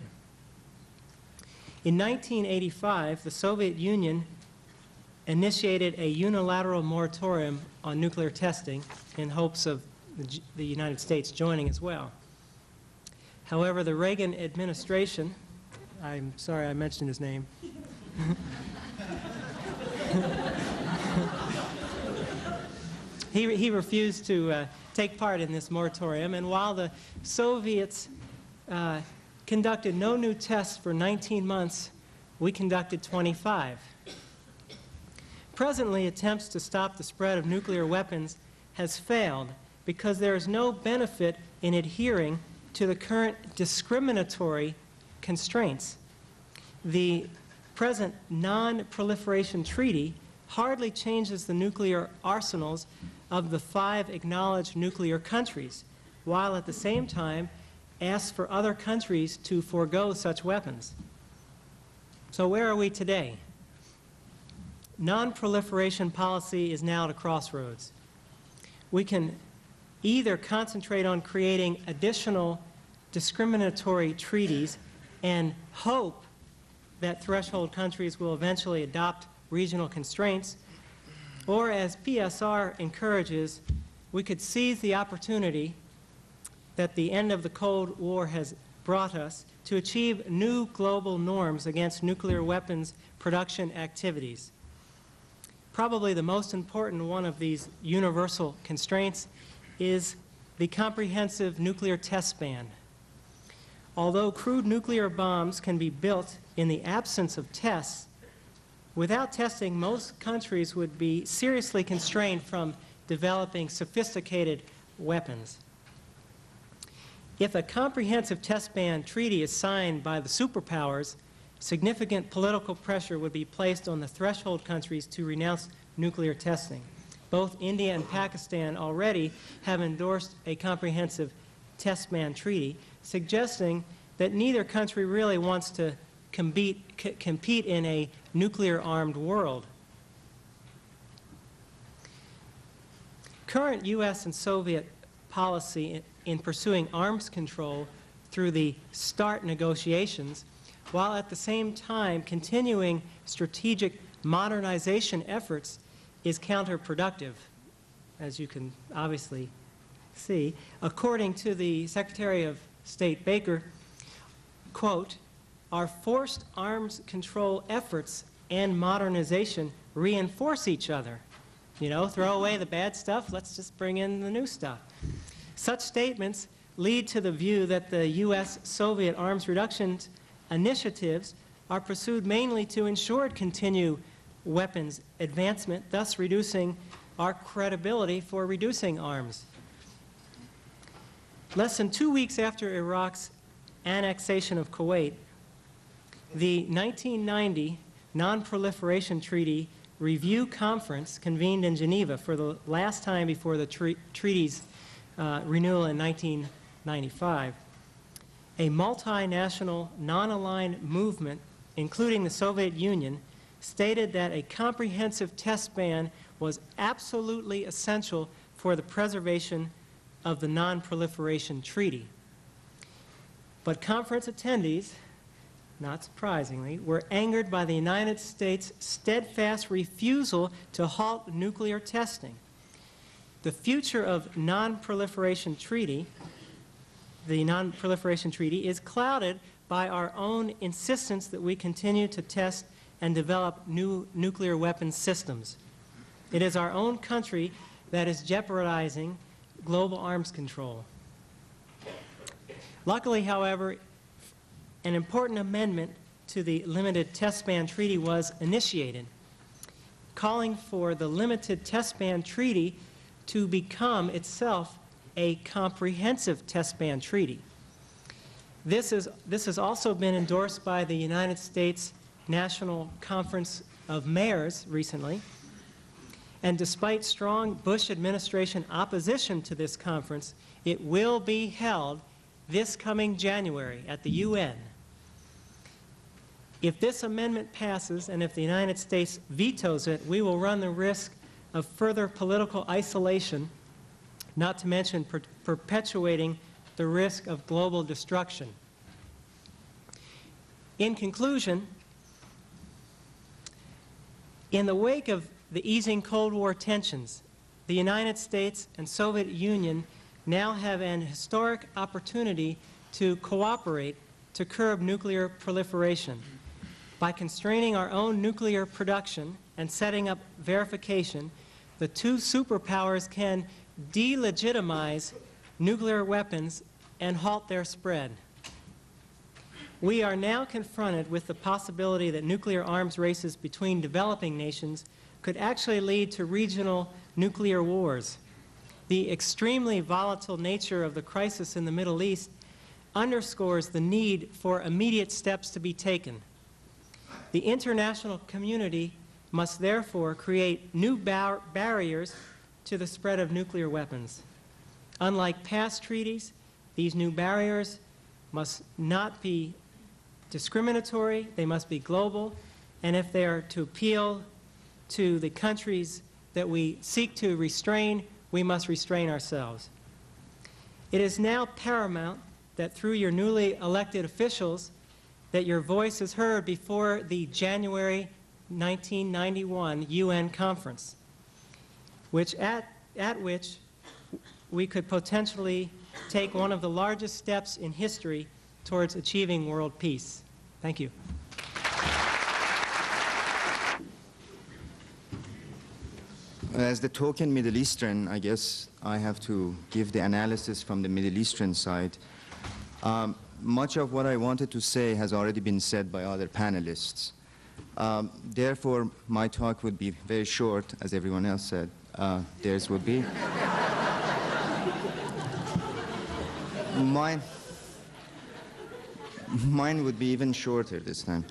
[SPEAKER 11] In 1985, the Soviet Union initiated a unilateral moratorium on nuclear testing in hopes of the United States joining as well. However, the Reagan administration, I'm sorry I mentioned his name, he refused to take part in this moratorium, and while the Soviets conducted no new tests for 19 months, we conducted 25. Presently, attempts to stop the spread of nuclear weapons has failed because there is no benefit in adhering to the current discriminatory constraints. The present non-proliferation treaty hardly changes the nuclear arsenals of the 5 acknowledged nuclear countries, while at the same time asks for other countries to forego such weapons. So where are we today? Non-proliferation policy is now at a crossroads. We can either concentrate on creating additional discriminatory treaties and hope that threshold countries will eventually adopt regional constraints, or as PSR encourages, we could seize the opportunity that the end of the Cold War has brought us to achieve new global norms against nuclear weapons production activities. Probably the most important one of these universal constraints is the comprehensive nuclear test ban. Although crude nuclear bombs can be built in the absence of tests, without testing, most countries would be seriously constrained from developing sophisticated weapons. If a comprehensive test ban treaty is signed by the superpowers, significant political pressure would be placed on the threshold countries to renounce nuclear testing. Both India and Pakistan already have endorsed a comprehensive test ban treaty, suggesting that neither country really wants to compete in a nuclear-armed world. Current U.S. and Soviet policy in pursuing arms control through the START negotiations, while at the same time continuing strategic modernization efforts, is counterproductive, as you can obviously see. According to the Secretary of State Baker, quote, "Our forced arms control efforts and modernization reinforce each other. You know, throw away the bad stuff, let's just bring in the new stuff." Such statements lead to the view that the U.S.-Soviet arms reduction initiatives are pursued mainly to ensure continued weapons advancement, thus reducing our credibility for reducing arms. Less than 2 weeks after Iraq's annexation of Kuwait, the 1990 Non-Proliferation Treaty Review Conference convened in Geneva for the last time before the treaty's renewal in 1995. A multinational, non-aligned movement, including the Soviet Union, stated that a comprehensive test ban was absolutely essential for the preservation of the Non-Proliferation Treaty. But conference attendees, not surprisingly, were angered by the United States' steadfast refusal to halt nuclear testing. The future of Non-Proliferation Treaty, the Non-Proliferation Treaty, is clouded by our own insistence that we continue to test and develop new nuclear weapons systems. It is our own country that is jeopardizing global arms control. Luckily, however, an important amendment to the Limited Test Ban Treaty was initiated, calling for the Limited Test Ban Treaty to become itself a comprehensive test ban treaty. This has also been endorsed by the United States National Conference of Mayors recently, and despite strong Bush administration opposition to this conference, it will be held this coming January at the UN. If this amendment passes, and if the United States vetoes it, we will run the risk of further political isolation, not to mention perpetuating the risk of global destruction. In conclusion, in the wake of the easing Cold War tensions, the United States and Soviet Union now have an historic opportunity to cooperate to curb nuclear proliferation. By constraining our own nuclear production and setting up verification, the two superpowers can delegitimize nuclear weapons and halt their spread. We are now confronted with the possibility that nuclear arms races between developing nations could actually lead to regional nuclear wars. The extremely volatile nature of the crisis in the Middle East underscores the need for immediate steps to be taken. The international community must therefore create new barriers to the spread of nuclear weapons. Unlike past treaties, these new barriers must not be discriminatory, they must be global, and if they are to appeal to the countries that we seek to restrain, we must restrain ourselves. It is now paramount that through your newly elected officials that your voice is heard before the January 1991 UN conference, at which we could potentially take one of the largest steps in history towards achieving world peace. Thank you.
[SPEAKER 12] As the token Middle Eastern, I guess I have to give the analysis from the Middle Eastern side. Much of what I wanted to say has already been said by other panelists. Therefore, my talk would be very short, as everyone else said. Theirs would be. Mine would be even shorter this time.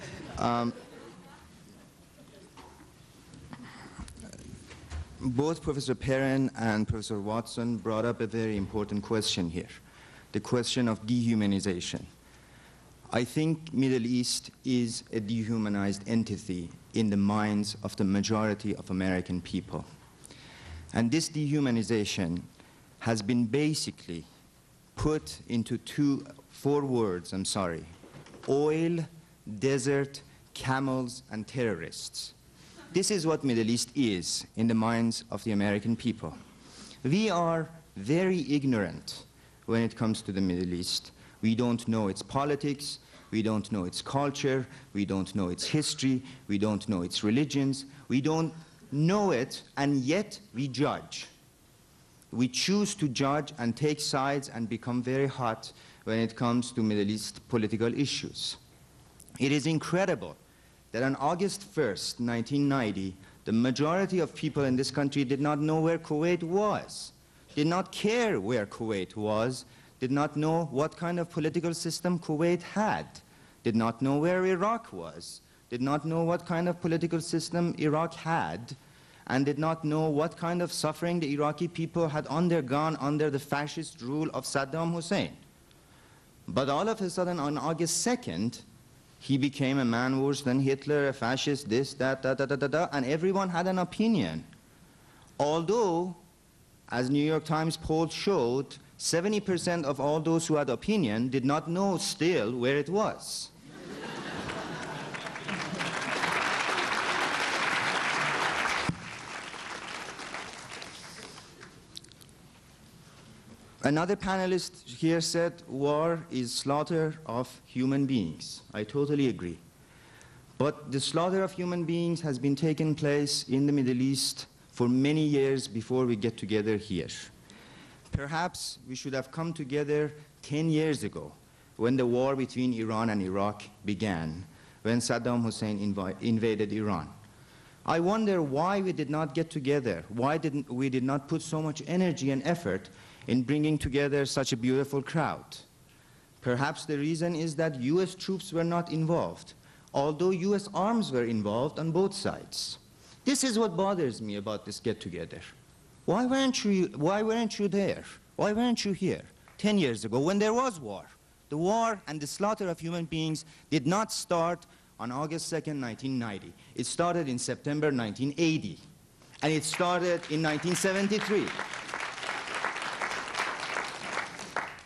[SPEAKER 12] Both Professor Perrin and Professor Watson brought up a very important question here, the question of dehumanization. I think Middle East is a dehumanized entity in the minds of the majority of American people. And this dehumanization has been basically put into four words, oil, desert, camels, and terrorists. This is what Middle East is in the minds of the American people. We are very ignorant when it comes to the Middle East. We don't know its politics, we don't know its culture, we don't know its history, we don't know its religions, we don't know it, and yet we judge. We choose to judge and take sides and become very hot when it comes to Middle East political issues. It is incredible that on August 1st, 1990, the majority of people in this country did not know where Kuwait was, did not care where Kuwait was, did not know what kind of political system Kuwait had, did not know where Iraq was, did not know what kind of political system Iraq had, and did not know what kind of suffering the Iraqi people had undergone under the fascist rule of Saddam Hussein. But all of a sudden, on August 2nd, he became a man worse than Hitler, a fascist, this, that, and everyone had an opinion. Although, as New York Times poll showed, 70% of all those who had opinion did not know still where it was. Another panelist here said war is slaughter of human beings. I totally agree. But the slaughter of human beings has been taking place in the Middle East for many years before we get together here. Perhaps we should have come together 10 years ago when the war between Iran and Iraq began, when Saddam Hussein invaded Iran. I wonder why we did not get together, why we did not put so much energy and effort in bringing together such a beautiful crowd. Perhaps the reason is that US troops were not involved, although US arms were involved on both sides. This is what bothers me about this get-together. Why weren't you there? Why weren't you here 10 years ago when there was war? The war and the slaughter of human beings did not start on August 2nd, 1990. It started in September 1980, and it started in 1973.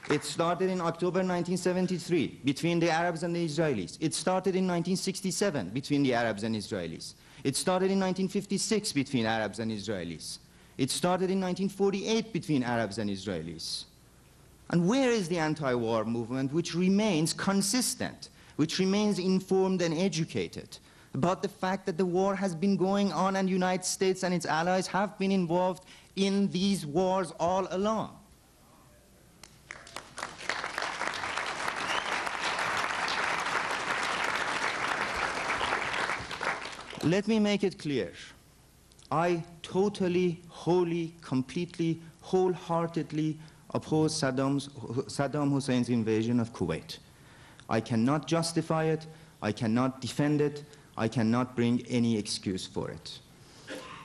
[SPEAKER 12] It started in October 1973 between the Arabs and the Israelis. It started in 1967 between the Arabs and Israelis. It started in 1956 between Arabs and Israelis. It started in 1948 between Arabs and Israelis. And where is the anti-war movement which remains consistent, which remains informed and educated about the fact that the war has been going on and the United States and its allies have been involved in these wars all along? Let me make it clear. I totally, wholly, completely, wholeheartedly oppose Saddam Hussein's invasion of Kuwait. I cannot justify it, I cannot defend it, I cannot bring any excuse for it.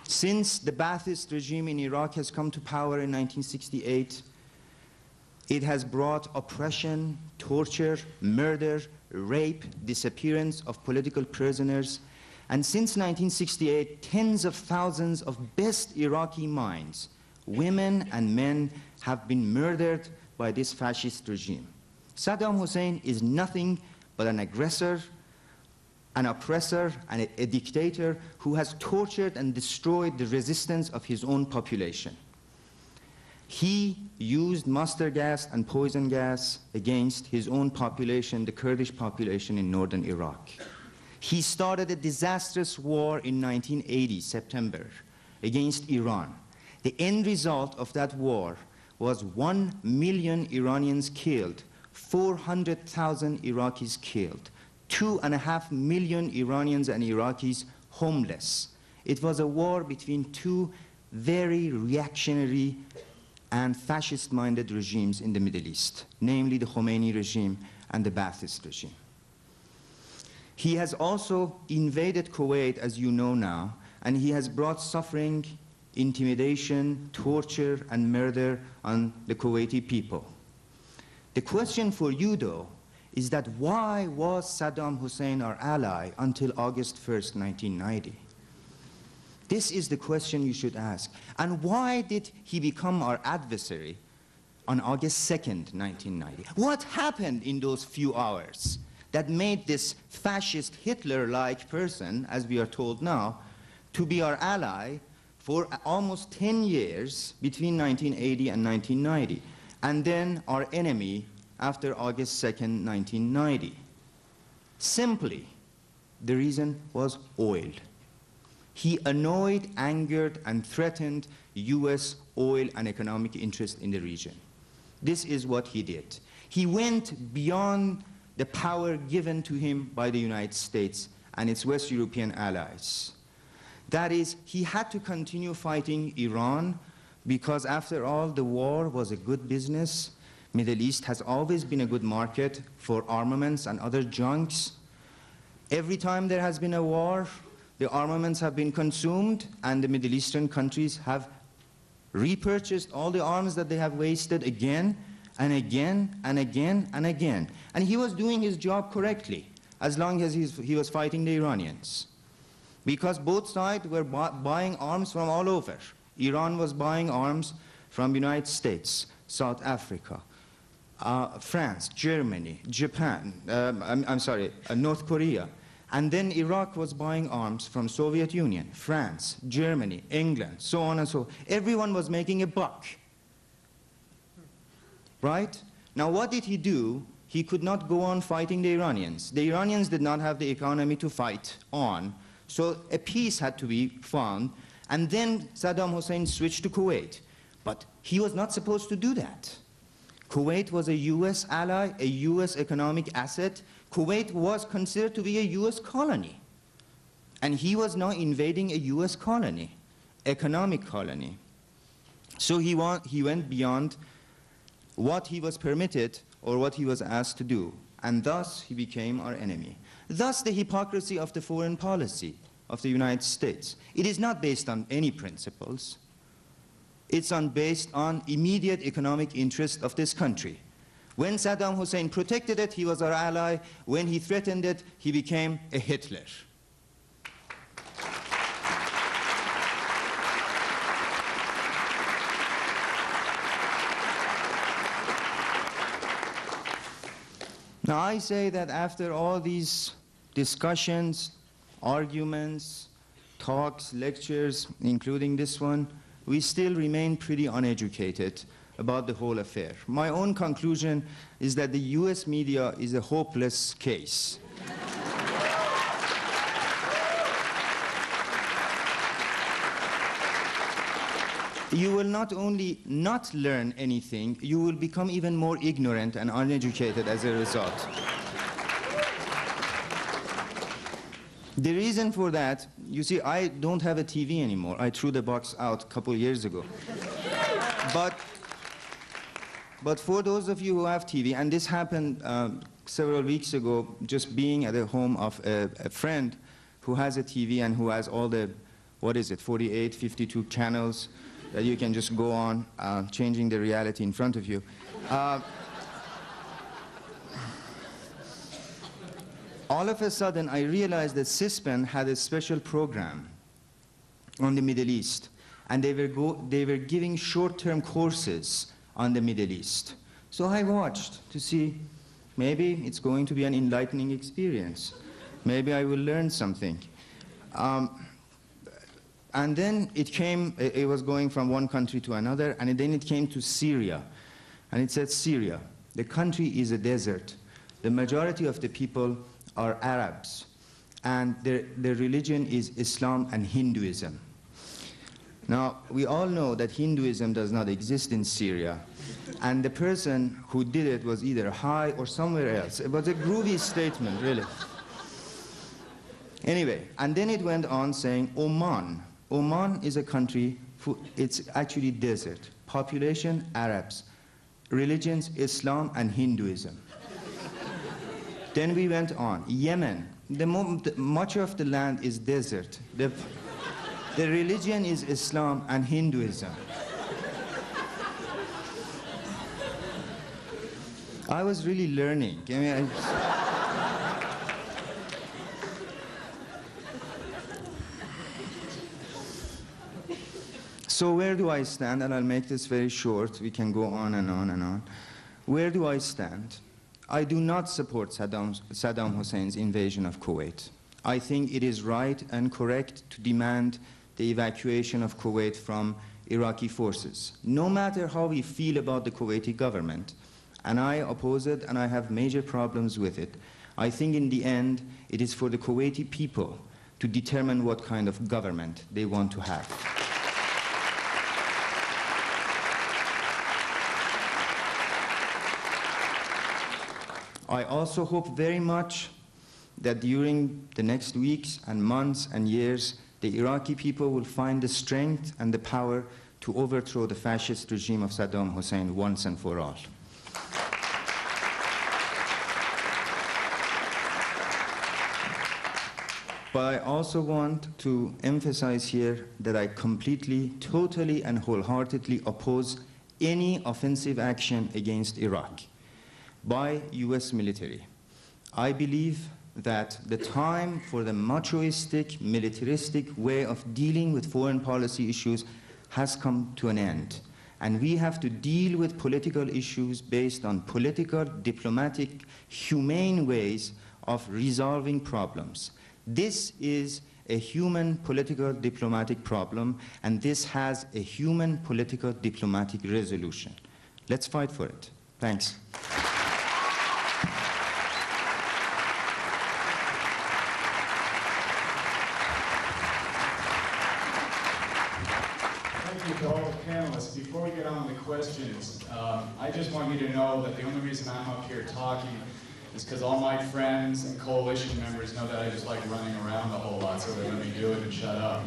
[SPEAKER 12] Since the Ba'athist regime in Iraq has come to power in 1968, It has brought oppression, torture, murder, rape, disappearance of political prisoners, and since 1968, tens of thousands of best Iraqi minds, women and men, have been murdered by this fascist regime. Saddam Hussein is nothing but an aggressor, an oppressor, and a dictator who has tortured and destroyed the resistance of his own population. He used mustard gas and poison gas against his own population, the Kurdish population in northern Iraq. He started a disastrous war in 1980, September, against Iran. The end result of that war was 1 million Iranians killed, 400,000 Iraqis killed, 2.5 million Iranians and Iraqis homeless. It was a war between two very reactionary and fascist-minded regimes in the Middle East, namely the Khomeini regime and the Ba'athist regime. He has also invaded Kuwait, as you know now, and he has brought suffering, intimidation, torture, and murder on the Kuwaiti people. The question for you, though, is that why was Saddam Hussein our ally until August 1st, 1990? This is the question you should ask. And why did he become our adversary on August 2nd, 1990? What happened in those few hours that made this fascist Hitler-like person, as we are told now, to be our ally for almost 10 years between 1980 and 1990, and then our enemy after August 2nd, 1990? Simply, the reason was oil. He annoyed, angered, and threatened US oil and economic interest in the region. This is what he did. He went beyond the power given to him by the United States and its West European allies. That is, he had to continue fighting Iran because, after all, the war was a good business. Middle East has always been a good market for armaments and other junks. Every time there has been a war, the armaments have been consumed, and the Middle Eastern countries have repurchased all the arms that they have wasted again and again and again and again. And he was doing his job correctly, as long as he was fighting the Iranians. Because both sides were buying arms from all over. Iran was buying arms from the United States, South Africa, France, Germany, Japan, North Korea. And then Iraq was buying arms from Soviet Union, France, Germany, England, so on and so on. Everyone was making a buck. Right? Now, what did he do? He could not go on fighting the Iranians. The Iranians did not have the economy to fight on, so a peace had to be found. And then Saddam Hussein switched to Kuwait. But he was not supposed to do that. Kuwait was a US ally, a US economic asset. Kuwait was considered to be a US colony. And he was now invading a US colony, economic colony. So he went beyond what he was permitted or what he was asked to do. And thus he became our enemy. Thus the hypocrisy of the foreign policy of the United States. It is not based on any principles. It's based on immediate economic interest of this country. When Saddam Hussein protected it, he was our ally. When he threatened it, he became a Hitler. Now, I say that after all these discussions, arguments, talks, lectures, including this one, we still remain pretty uneducated about the whole affair. My own conclusion is that the US media is a hopeless case. You will not only not learn anything, you will become even more ignorant and uneducated as a result. The reason for that, you see, I don't have a TV anymore. I threw the box out a couple years ago. But for those of you who have TV, and this happened several weeks ago, just being at the home of a friend who has a TV and who has all the, 48, 52 channels that you can just go on, changing the reality in front of you. All of a sudden, I realized that CISPAN had a special program on the Middle East, and they were giving short-term courses on the Middle East. So I watched to see, maybe it's going to be an enlightening experience. Maybe I will learn something. And then it was going from one country to another, and then it came to Syria. And it said, Syria, the country is a desert. The majority of the people are Arabs, and their religion is Islam and Hinduism. Now, we all know that Hinduism does not exist in Syria, and the person who did it was either high or somewhere else. It was a groovy statement, really. Anyway, and then it went on saying Oman. Oman is a country, it's actually desert. Population, Arabs. Religions, Islam and Hinduism. Then we went on. Yemen. Much of the land is desert. The religion is Islam and Hinduism. I was really learning. I mean, So where do I stand? And I'll make this very short. We can go on and on and on. Where do I stand? I do not support Saddam Hussein's invasion of Kuwait. I think it is right and correct to demand the evacuation of Kuwait from Iraqi forces, no matter how we feel about the Kuwaiti government. And I oppose it, and I have major problems with it. I think in the end, it is for the Kuwaiti people to determine what kind of government they want to have. I also hope very much that during the next weeks and months and years, the Iraqi people will find the strength and the power to overthrow the fascist regime of Saddam Hussein once and for all. But I also want to emphasize here that I completely, totally, and wholeheartedly oppose any offensive action against Iraq by US military. I believe that the time for the machoistic, militaristic way of dealing with foreign policy issues has come to an end. And we have to deal with political issues based on political, diplomatic, humane ways of resolving problems. This is a human political diplomatic problem, and this has a human political diplomatic resolution. Let's fight for it. Thanks.
[SPEAKER 1] Thank you to all the panelists. Before we get on with the questions, I just want you to know that the only reason I'm up here talking is because all my friends and coalition members know that I just like running around a whole lot, so they let me do it and shut up.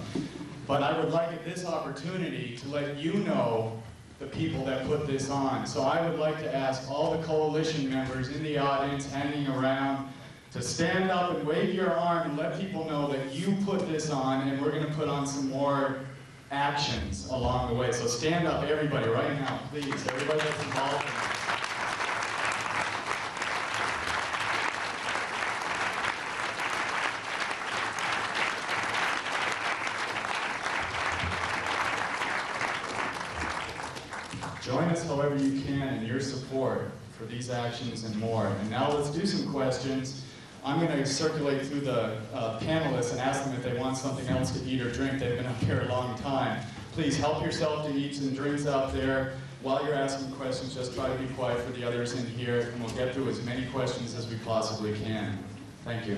[SPEAKER 1] But I would like at this opportunity to let you know the people that put this on. So I would like to ask all the coalition members in the audience hanging around to stand up and wave your arm and let people know that you put this on, and we're going to put on some more actions along the way. So stand up, everybody, right now, please. Everybody that's involved in this. Join us however you can in your support for these actions and more. And now let's do some questions. I'm going to circulate through the panelists and ask them if they want something else to eat or drink. They've been up here a long time. Please help yourself to eat some drinks out there. While you're asking questions, just try to be quiet for the others in here, and we'll get through as many questions as we possibly can. Thank you.